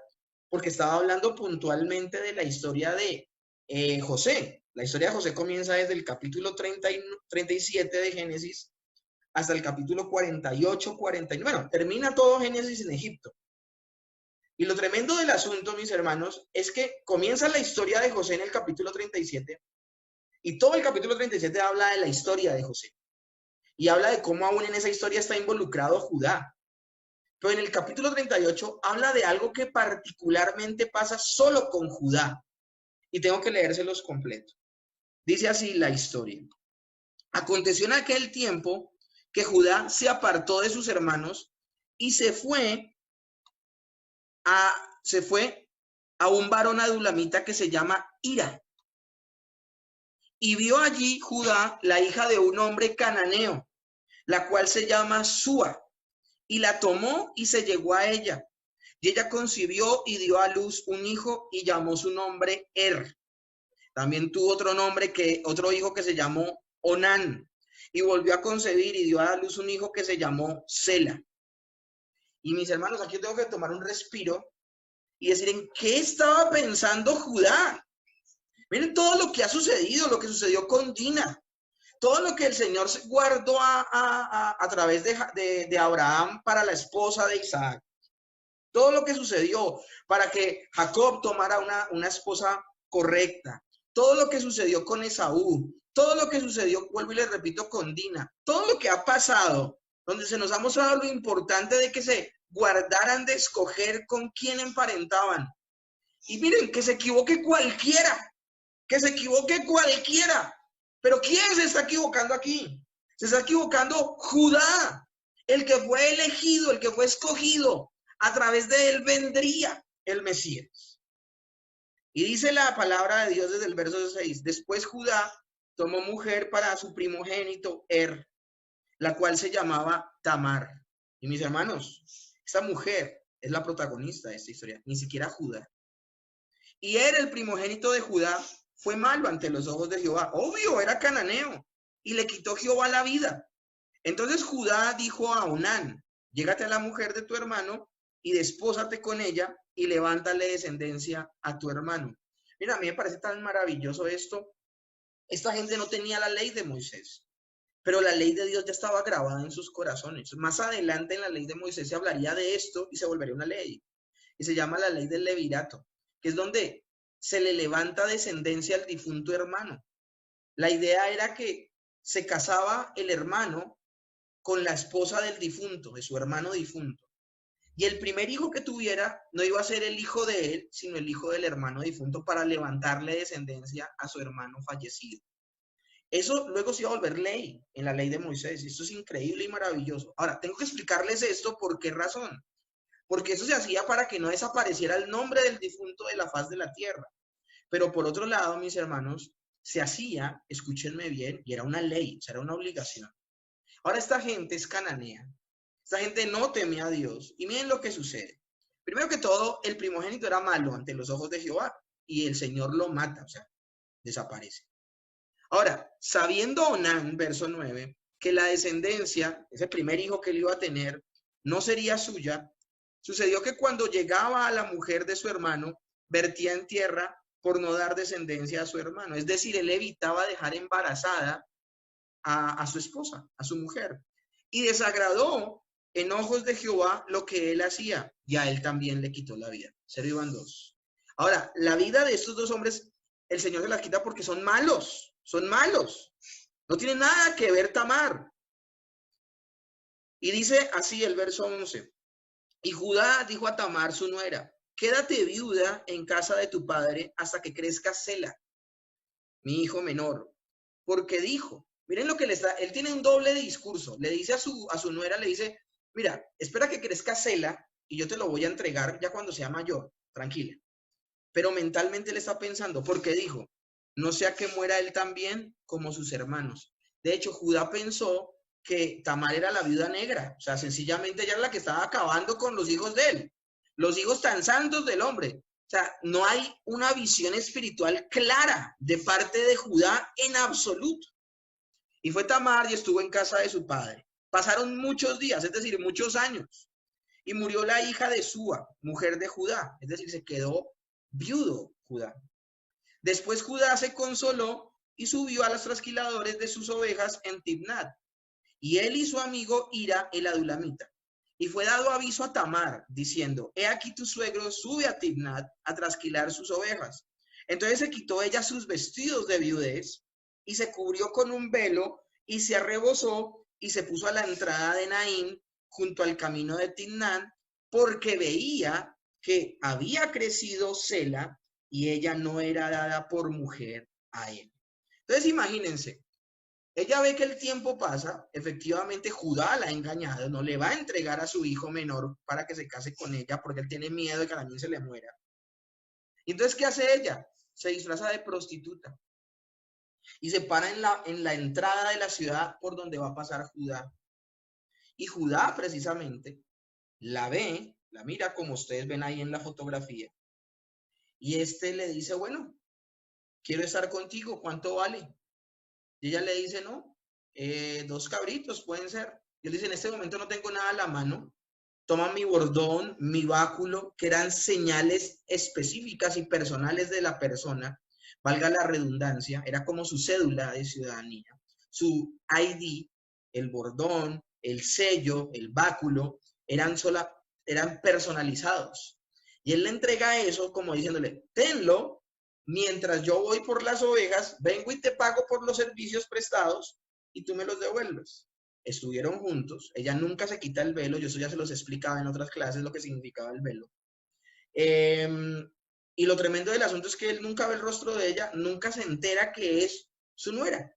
porque estaba hablando puntualmente de la historia de José. La historia de José comienza desde el capítulo 37 de Génesis hasta el capítulo 48, 49. Bueno, termina todo Génesis en Egipto. Y lo tremendo del asunto, mis hermanos, es que comienza la historia de José en el capítulo 37 y todo el capítulo 37 habla de la historia de José y habla de cómo aún en esa historia está involucrado Judá. Pero en el capítulo 38 habla de algo que particularmente pasa solo con Judá. Y tengo que leérselos completo. Dice así la historia. Aconteció en aquel tiempo que Judá se apartó de sus hermanos y se fue a un varón adulamita que se llama Hira. Y vio allí Judá la hija de un hombre cananeo, la cual se llama Súa, y la tomó y se llegó a ella. Y ella concibió y dio a luz un hijo y llamó su nombre También tuvo otro hijo que se llamó Onán. Y volvió a concebir y dio a luz un hijo que se llamó Sela. Y mis hermanos, aquí tengo que tomar un respiro y decir, ¿en qué estaba pensando Judá? Miren todo lo que ha sucedido, lo que sucedió con Dina, todo lo que el Señor guardó a través de Abraham para la esposa de Isaac, todo lo que sucedió para que Jacob tomara una esposa correcta, todo lo que sucedió con Esaú, todo lo que sucedió, vuelvo y les repito, con Dina, todo lo que ha pasado, donde se nos ha mostrado lo importante de que se guardaran de escoger con quién emparentaban. Y miren, que se equivoque cualquiera, Pero ¿quién se está equivocando aquí? Se está equivocando Judá, el que fue elegido, el que fue escogido. A través de él vendría el Mesías. Y dice la palabra de Dios desde el verso 6. Después Judá tomó mujer para su primogénito la cual se llamaba Tamar. Y mis hermanos, esta mujer es la protagonista de esta historia, ni siquiera Judá. Y el primogénito de Judá, fue malo ante los ojos de Jehová. Obvio, era cananeo. Y le quitó Jehová la vida. Entonces Judá dijo a Onán, llégate a la mujer de tu hermano y despósate con ella y levántale descendencia a tu hermano. Mira, a mí me parece tan maravilloso esto. Esta gente no tenía la ley de Moisés, pero la ley de Dios ya estaba grabada en sus corazones. Más adelante en la ley de Moisés se hablaría de esto y se volvería una ley. Y se llama la ley del levirato, que es donde se le levanta descendencia al difunto hermano. La idea era que se casaba el hermano con la esposa del difunto, de su hermano difunto. Y el primer hijo que tuviera no iba a ser el hijo de él, sino el hijo del hermano difunto para levantarle descendencia a su hermano fallecido. Eso luego se iba a volver ley en la ley de Moisés. Esto es increíble y maravilloso. Ahora, tengo que explicarles esto por qué razón. Porque eso se hacía para que no desapareciera el nombre del difunto de la faz de la tierra. Pero por otro lado, mis hermanos, se hacía, escúchenme bien, y era una ley, o sea, era una obligación. Ahora esta gente es cananea. Esta gente no temía a Dios. Y miren lo que sucede. Primero que todo, el primogénito era malo ante los ojos de Jehová. Y el Señor lo mata, o sea, desaparece. Ahora, sabiendo Onán, verso 9, que la descendencia, ese primer hijo que él iba a tener, no sería suya, sucedió que cuando llegaba a la mujer de su hermano, vertía en tierra por no dar descendencia a su hermano. Es decir, él evitaba dejar embarazada a su esposa, a su mujer. Y desagradó en ojos de Jehová lo que él hacía, y a él también le quitó la vida. 0 iban 2. Ahora, la vida de estos dos hombres, el Señor se la quita porque son malos, No tiene nada que ver Tamar. Y dice así el verso 11. Y Judá dijo a Tamar, su nuera, quédate viuda en casa de tu padre hasta que crezca Sela, mi hijo menor. Porque dijo, miren lo que le está, él tiene un doble discurso. Le dice a su nuera, le dice, mira, espera que crezca Sela y yo te lo voy a entregar ya cuando sea mayor, tranquila. Pero mentalmente le está pensando, porque dijo, no sea que muera él también como sus hermanos. De hecho, Judá pensó que Tamar era la viuda negra, o sea, sencillamente ella era la que estaba acabando con los hijos de él, los hijos tan santos del hombre. sea, no hay una visión espiritual clara de parte de Judá en absoluto. Y fue Tamar y estuvo en casa de su padre. Pasaron muchos días, es decir, muchos años. Y murió la hija de Súa, mujer de Judá. Es decir, se quedó viudo Judá. Después Judá se consoló y subió a los trasquiladores de sus ovejas en Timnat. Y él y su amigo Hira el adulamita. Y fue dado aviso a Tamar, diciendo, he aquí tu suegro sube a Timnat a trasquilar sus ovejas. Entonces se quitó ella sus vestidos de viudez y se cubrió con un velo y se arrebozó y se puso a la entrada de Naín junto al camino de Timnat, porque veía que había crecido Sela y ella no era dada por mujer a él. Entonces imagínense, ella ve que el tiempo pasa, efectivamente Judá la ha engañado, no le va a entregar a su hijo menor para que se case con ella porque él tiene miedo de que a la niña se le muera. Y entonces, ¿qué hace ella? Se disfraza de prostituta y se para en la entrada de la ciudad por donde va a pasar Judá. Y Judá precisamente la ve, la mira como ustedes ven ahí en la fotografía. Y le dice, bueno, quiero estar contigo, ¿cuánto vale? Y ella le dice, no, 2 cabritos pueden ser. Y él dice, en este momento no tengo nada a la mano. Toma mi bordón, mi báculo, que eran señales específicas y personales de la persona, valga la redundancia, era como su cédula de ciudadanía, su ID, el bordón, el sello, el báculo, eran personalizados. Y él le entrega eso como diciéndole, tenlo, mientras yo voy por las ovejas, vengo y te pago por los servicios prestados y tú me los devuelves. Estuvieron juntos, ella nunca se quita el velo, yo eso ya se los explicaba en otras clases lo que significaba el velo. Y lo tremendo del asunto es que él nunca ve el rostro de ella, nunca se entera que es su nuera.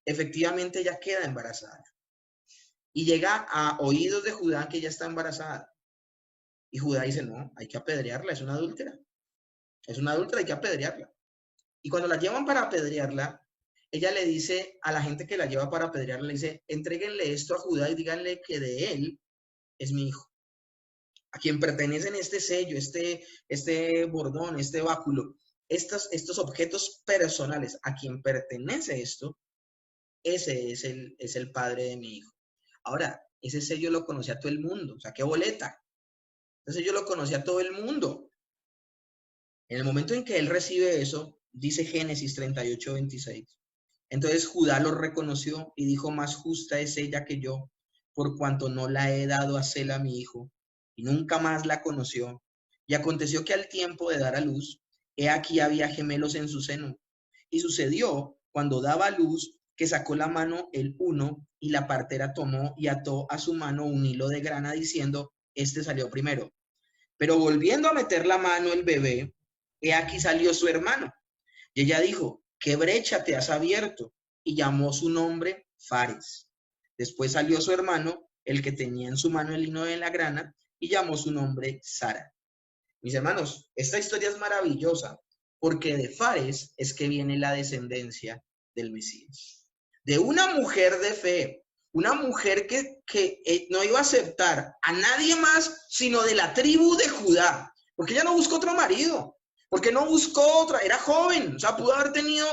Efectivamente ella queda embarazada. Y llega a oídos de Judá que ella está embarazada. Y Judá dice, no, hay que apedrearla, es una adúltera. Es una adúltera, hay que apedrearla. Y cuando la llevan para apedrearla, ella le dice a la gente que la lleva para apedrearla, le dice, entréguenle esto a Judá y díganle que de él es mi hijo. A quien pertenecen este sello, este bordón, este báculo, estos objetos personales, a quien pertenece esto, ese es el padre de mi hijo. Ahora, ese sello lo conocía todo el mundo, o sea, qué boleta. Entonces yo lo conocía todo el mundo. En el momento en que él recibe eso, dice Génesis 38:26. Entonces Judá lo reconoció y dijo, más justa es ella que yo, por cuanto no la he dado a Sela mi hijo, y nunca más la conoció. Y aconteció que al tiempo de dar a luz, he aquí había gemelos en su seno. Y sucedió, cuando daba a luz, que sacó la mano el uno, y la partera tomó y ató a su mano un hilo de grana, diciendo, este salió primero. Pero volviendo a meter la mano el bebé, he aquí salió su hermano. Y ella dijo, ¿qué brecha te has abierto? Y llamó su nombre Fares. Después salió su hermano, el que tenía en su mano el hilo de la grana, y llamó su nombre Sara. Mis hermanos, esta historia es maravillosa, porque de Fares es que viene la descendencia del Mesías. De una mujer de fe, una mujer que no iba a aceptar a nadie más, sino de la tribu de Judá, porque ella no buscó otro marido, porque no buscó otra, era joven, o sea, pudo haber tenido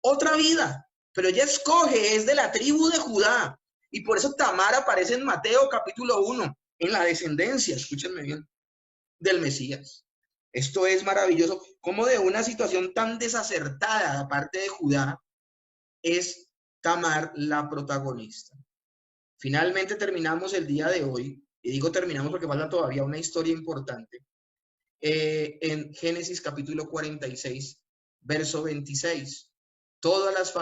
otra vida, pero ella escoge, es de la tribu de Judá, y por eso Tamar aparece en Mateo capítulo 1, en la descendencia, escúchenme bien, del Mesías. Esto es maravilloso, como de una situación tan desacertada de parte de Judá, es Tamar la protagonista. Finalmente terminamos el día de hoy, y digo terminamos porque falta todavía una historia importante, en Génesis capítulo 46, verso 26. Todos los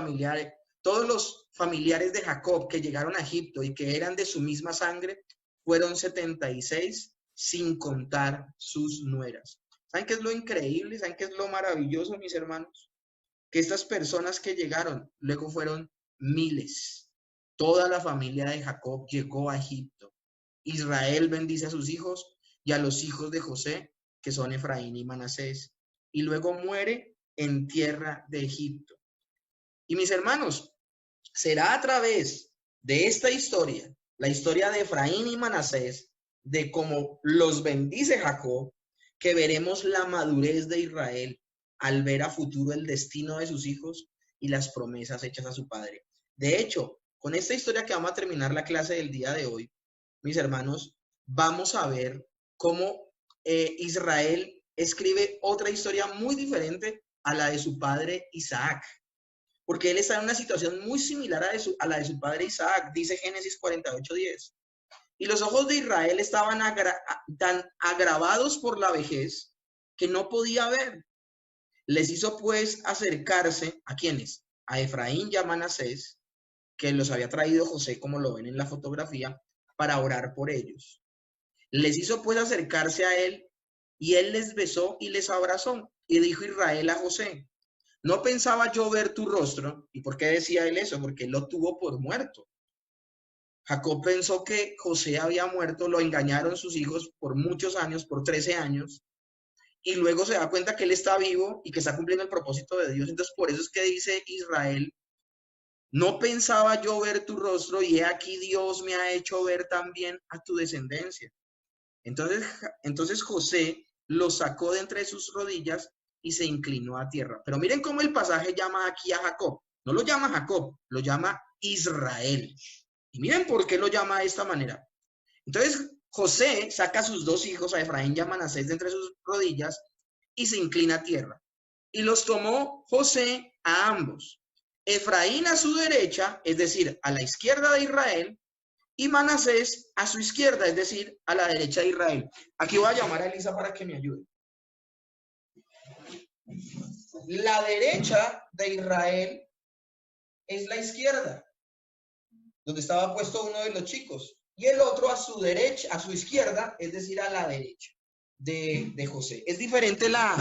familiares de Jacob que llegaron a Egipto y que eran de su misma sangre, fueron 76, sin contar sus nueras. ¿Saben qué es lo increíble? ¿Saben qué es lo maravilloso, mis hermanos? Que estas personas que llegaron, luego fueron miles. Toda la familia de Jacob llegó a Egipto. Israel bendice a sus hijos y a los hijos de José, que son Efraín y Manasés, y luego muere en tierra de Egipto. Y mis hermanos, será a través de esta historia, la historia de Efraín y Manasés, de cómo los bendice Jacob, que veremos la madurez de Israel al ver a futuro el destino de sus hijos y las promesas hechas a su padre. De hecho, con esta historia que vamos a terminar la clase del día de hoy, mis hermanos, vamos a ver cómo Israel escribe otra historia muy diferente a la de su padre Isaac, porque él está en una situación muy similar a la de su padre Isaac, dice Génesis 48:10. Y los ojos de Israel estaban tan agravados por la vejez que no podía ver. Les hizo pues acercarse, ¿a quiénes? A Efraín y a Manasés, que los había traído José, como lo ven en la fotografía, para orar por ellos. Les hizo pues acercarse a él, y él les besó y les abrazó. Y dijo Israel a José: no pensaba yo ver tu rostro. ¿Y por qué decía él eso? Porque él lo tuvo por muerto. Jacob pensó que José había muerto, lo engañaron sus hijos por muchos años, por 13 años, y luego se da cuenta que él está vivo y que está cumpliendo el propósito de Dios. Entonces, por eso es que dice Israel: no pensaba yo ver tu rostro, y he aquí Dios me ha hecho ver también a tu descendencia. Entonces José lo sacó de entre sus rodillas y se inclinó a tierra. Pero miren cómo el pasaje llama aquí a Jacob. No lo llama Jacob, lo llama Israel. Y miren por qué lo llama de esta manera. Entonces José saca a sus dos hijos, a Efraín y a Manasés, de entre sus rodillas y se inclina a tierra. Y los tomó José a ambos. Efraín a su derecha, es decir, a la izquierda de Israel, y Manasés a su izquierda, es decir, a la derecha de Israel. Aquí voy a llamar a Elisa para que me ayude. La derecha de Israel es la izquierda, donde estaba puesto uno de los chicos, y el otro a su derecha, a su izquierda, es decir, a la derecha de José. Es diferente la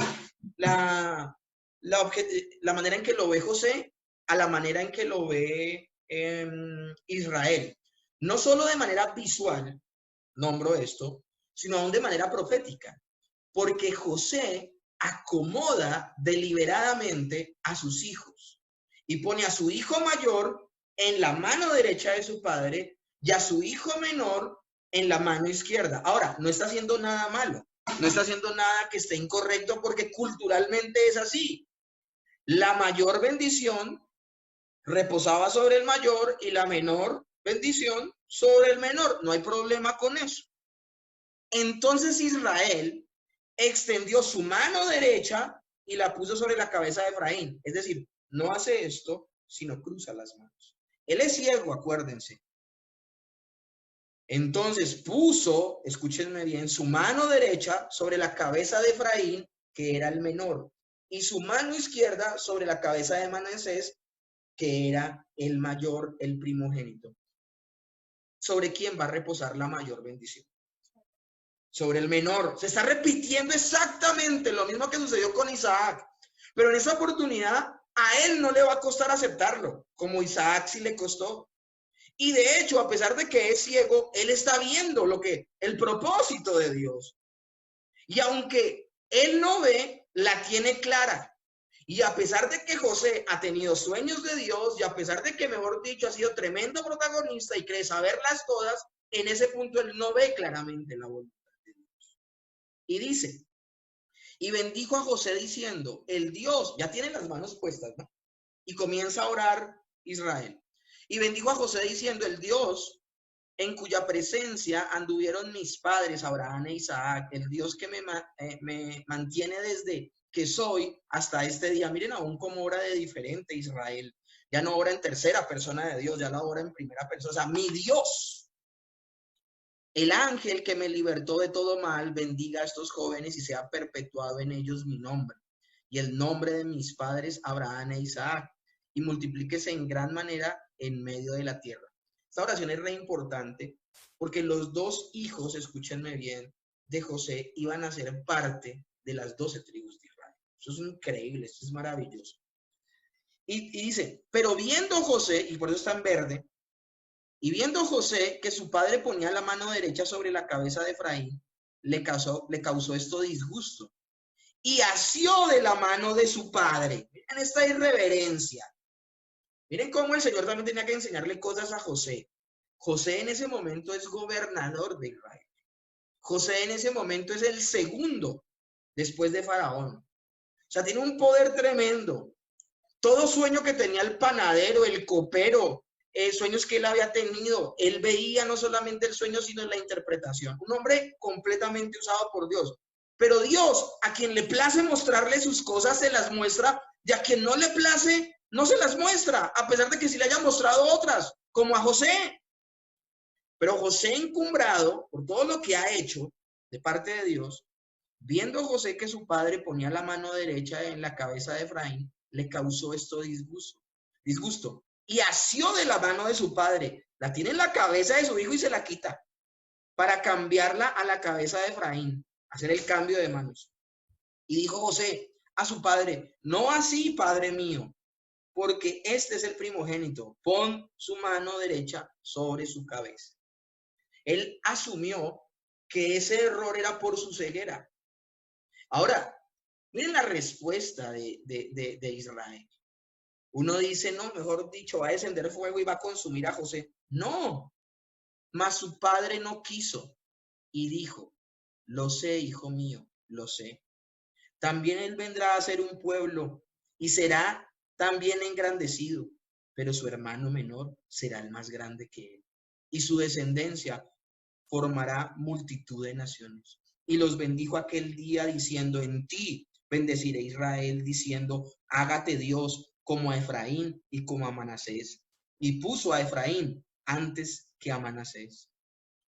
manera en que lo ve José a la manera en que lo ve Israel. No solo de manera visual, nombro esto, sino aún de manera profética, porque José acomoda deliberadamente a sus hijos y pone a su hijo mayor en la mano derecha de su padre y a su hijo menor en la mano izquierda. Ahora, no está haciendo nada malo, no está haciendo nada que esté incorrecto, porque culturalmente es así. La mayor bendición reposaba sobre el mayor y la menor bendición sobre el menor. No hay problema con eso. Entonces Israel extendió su mano derecha y la puso sobre la cabeza de Efraín. Es decir, no hace esto, sino cruza las manos. Él es ciego, acuérdense. Entonces puso, escúchenme bien, su mano derecha sobre la cabeza de Efraín, que era el menor, y su mano izquierda sobre la cabeza de Manasés, que era el mayor, el primogénito. ¿Sobre quién va a reposar la mayor bendición? Sobre el menor. Se está repitiendo exactamente lo mismo que sucedió con Isaac, pero en esa oportunidad a él no le va a costar aceptarlo, como Isaac sí le costó. Y de hecho, a pesar de que es ciego, él está viendo el propósito de Dios. Y aunque él no ve, la tiene clara. Y a pesar de que José ha tenido sueños de Dios, y a pesar de que, mejor dicho, ha sido tremendo protagonista y cree saberlas todas, en ese punto él no ve claramente la voluntad de Dios. Y dice, y bendijo a José diciendo: el Dios, ya tiene las manos puestas, ¿no? Y comienza a orar Israel. Y bendijo a José diciendo: el Dios en cuya presencia anduvieron mis padres Abraham e Isaac, el Dios que me mantiene desde que soy hasta este día. Miren aún cómo ora de diferente Israel. Ya no ora en tercera persona de Dios, ya la ora en primera persona. O sea, mi Dios, el ángel que me libertó de todo mal, bendiga a estos jóvenes y sea perpetuado en ellos mi nombre y el nombre de mis padres Abraham e Isaac, y multiplíquese en gran manera en medio de la tierra. Esta oración es re importante porque los dos hijos, escúchenme bien, de José iban a ser parte de las 12 tribus de Israel. Eso es increíble, eso es maravilloso. Y dice, pero viendo José, y por eso está en verde, y viendo José que su padre ponía la mano derecha sobre la cabeza de Efraín, le causó esto disgusto. Y asió de la mano de su padre. Miren esta irreverencia. Miren cómo el Señor también tenía que enseñarle cosas a José. José en ese momento es gobernador de Israel. José en ese momento es el segundo después de Faraón. O sea, tiene un poder tremendo. Todo sueño que tenía el panadero, el copero, sueños que él había tenido, él veía no solamente el sueño, sino la interpretación. Un hombre completamente usado por Dios. Pero Dios, a quien le place mostrarle sus cosas, se las muestra, y a quien no le place, no se las muestra, a pesar de que sí le haya mostrado otras, como a José. Pero José, encumbrado por todo lo que ha hecho de parte de Dios, viendo José que su padre ponía la mano derecha en la cabeza de Efraín, le causó esto disgusto. Y asió de la mano de su padre, la tiene en la cabeza de su hijo y se la quita, para cambiarla a la cabeza de Efraín, hacer el cambio de manos. Y dijo José a su padre: no así, padre mío, porque este es el primogénito, pon su mano derecha sobre su cabeza. Él asumió que ese error era por su ceguera. Ahora, miren la respuesta de Israel. Uno dice, no, mejor dicho, va a descender fuego y va a consumir a José. No, mas su padre no quiso y dijo: lo sé, hijo mío, lo sé. También él vendrá a ser un pueblo y será también engrandecido, pero su hermano menor será el más grande que él. Y su descendencia formará multitud de naciones. Y los bendijo aquel día diciendo: en ti bendeciré Israel, diciendo: hágate Dios como a Efraín y como a Manasés. Y puso a Efraín antes que a Manasés.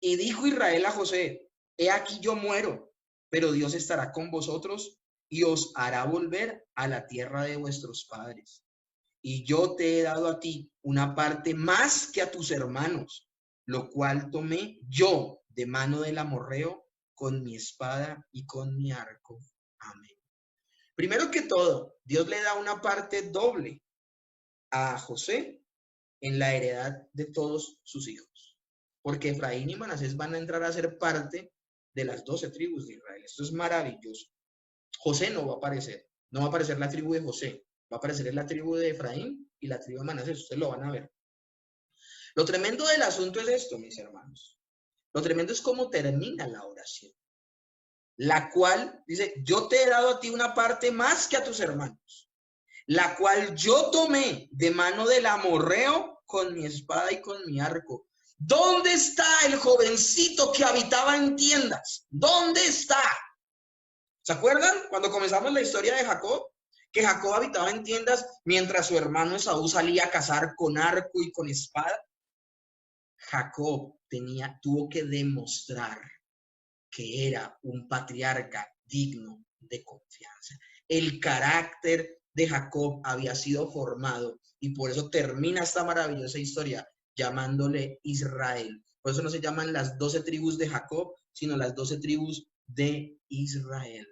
Y dijo Israel a José: he aquí yo muero, pero Dios estará con vosotros y os hará volver a la tierra de vuestros padres. Y yo te he dado a ti una parte más que a tus hermanos, lo cual tomé yo de mano del amorreo con mi espada y con mi arco. Amén. Primero que todo, Dios le da una parte doble a José en la heredad de todos sus hijos, porque Efraín y Manasés van a entrar a ser parte de las 12 tribus de Israel. Esto es maravilloso. José no va a aparecer, no va a aparecer la tribu de José, va a aparecer la tribu de Efraín y la tribu de Manasés. Ustedes lo van a ver. Lo tremendo del asunto es esto, mis hermanos. Lo tremendo es cómo termina la oración, la cual dice: yo te he dado a ti una parte más que a tus hermanos, la cual yo tomé de mano del amorreo con mi espada y con mi arco. ¿Dónde está el jovencito que habitaba en tiendas? ¿Dónde está? ¿Se acuerdan cuando comenzamos la historia de Jacob? Que Jacob habitaba en tiendas mientras su hermano Esaú salía a cazar con arco y con espada. Jacob tuvo que demostrar que era un patriarca digno de confianza. El carácter de Jacob había sido formado y por eso termina esta maravillosa historia llamándole Israel. Por eso no se llaman las 12 tribus de Jacob, sino las 12 tribus de Israel.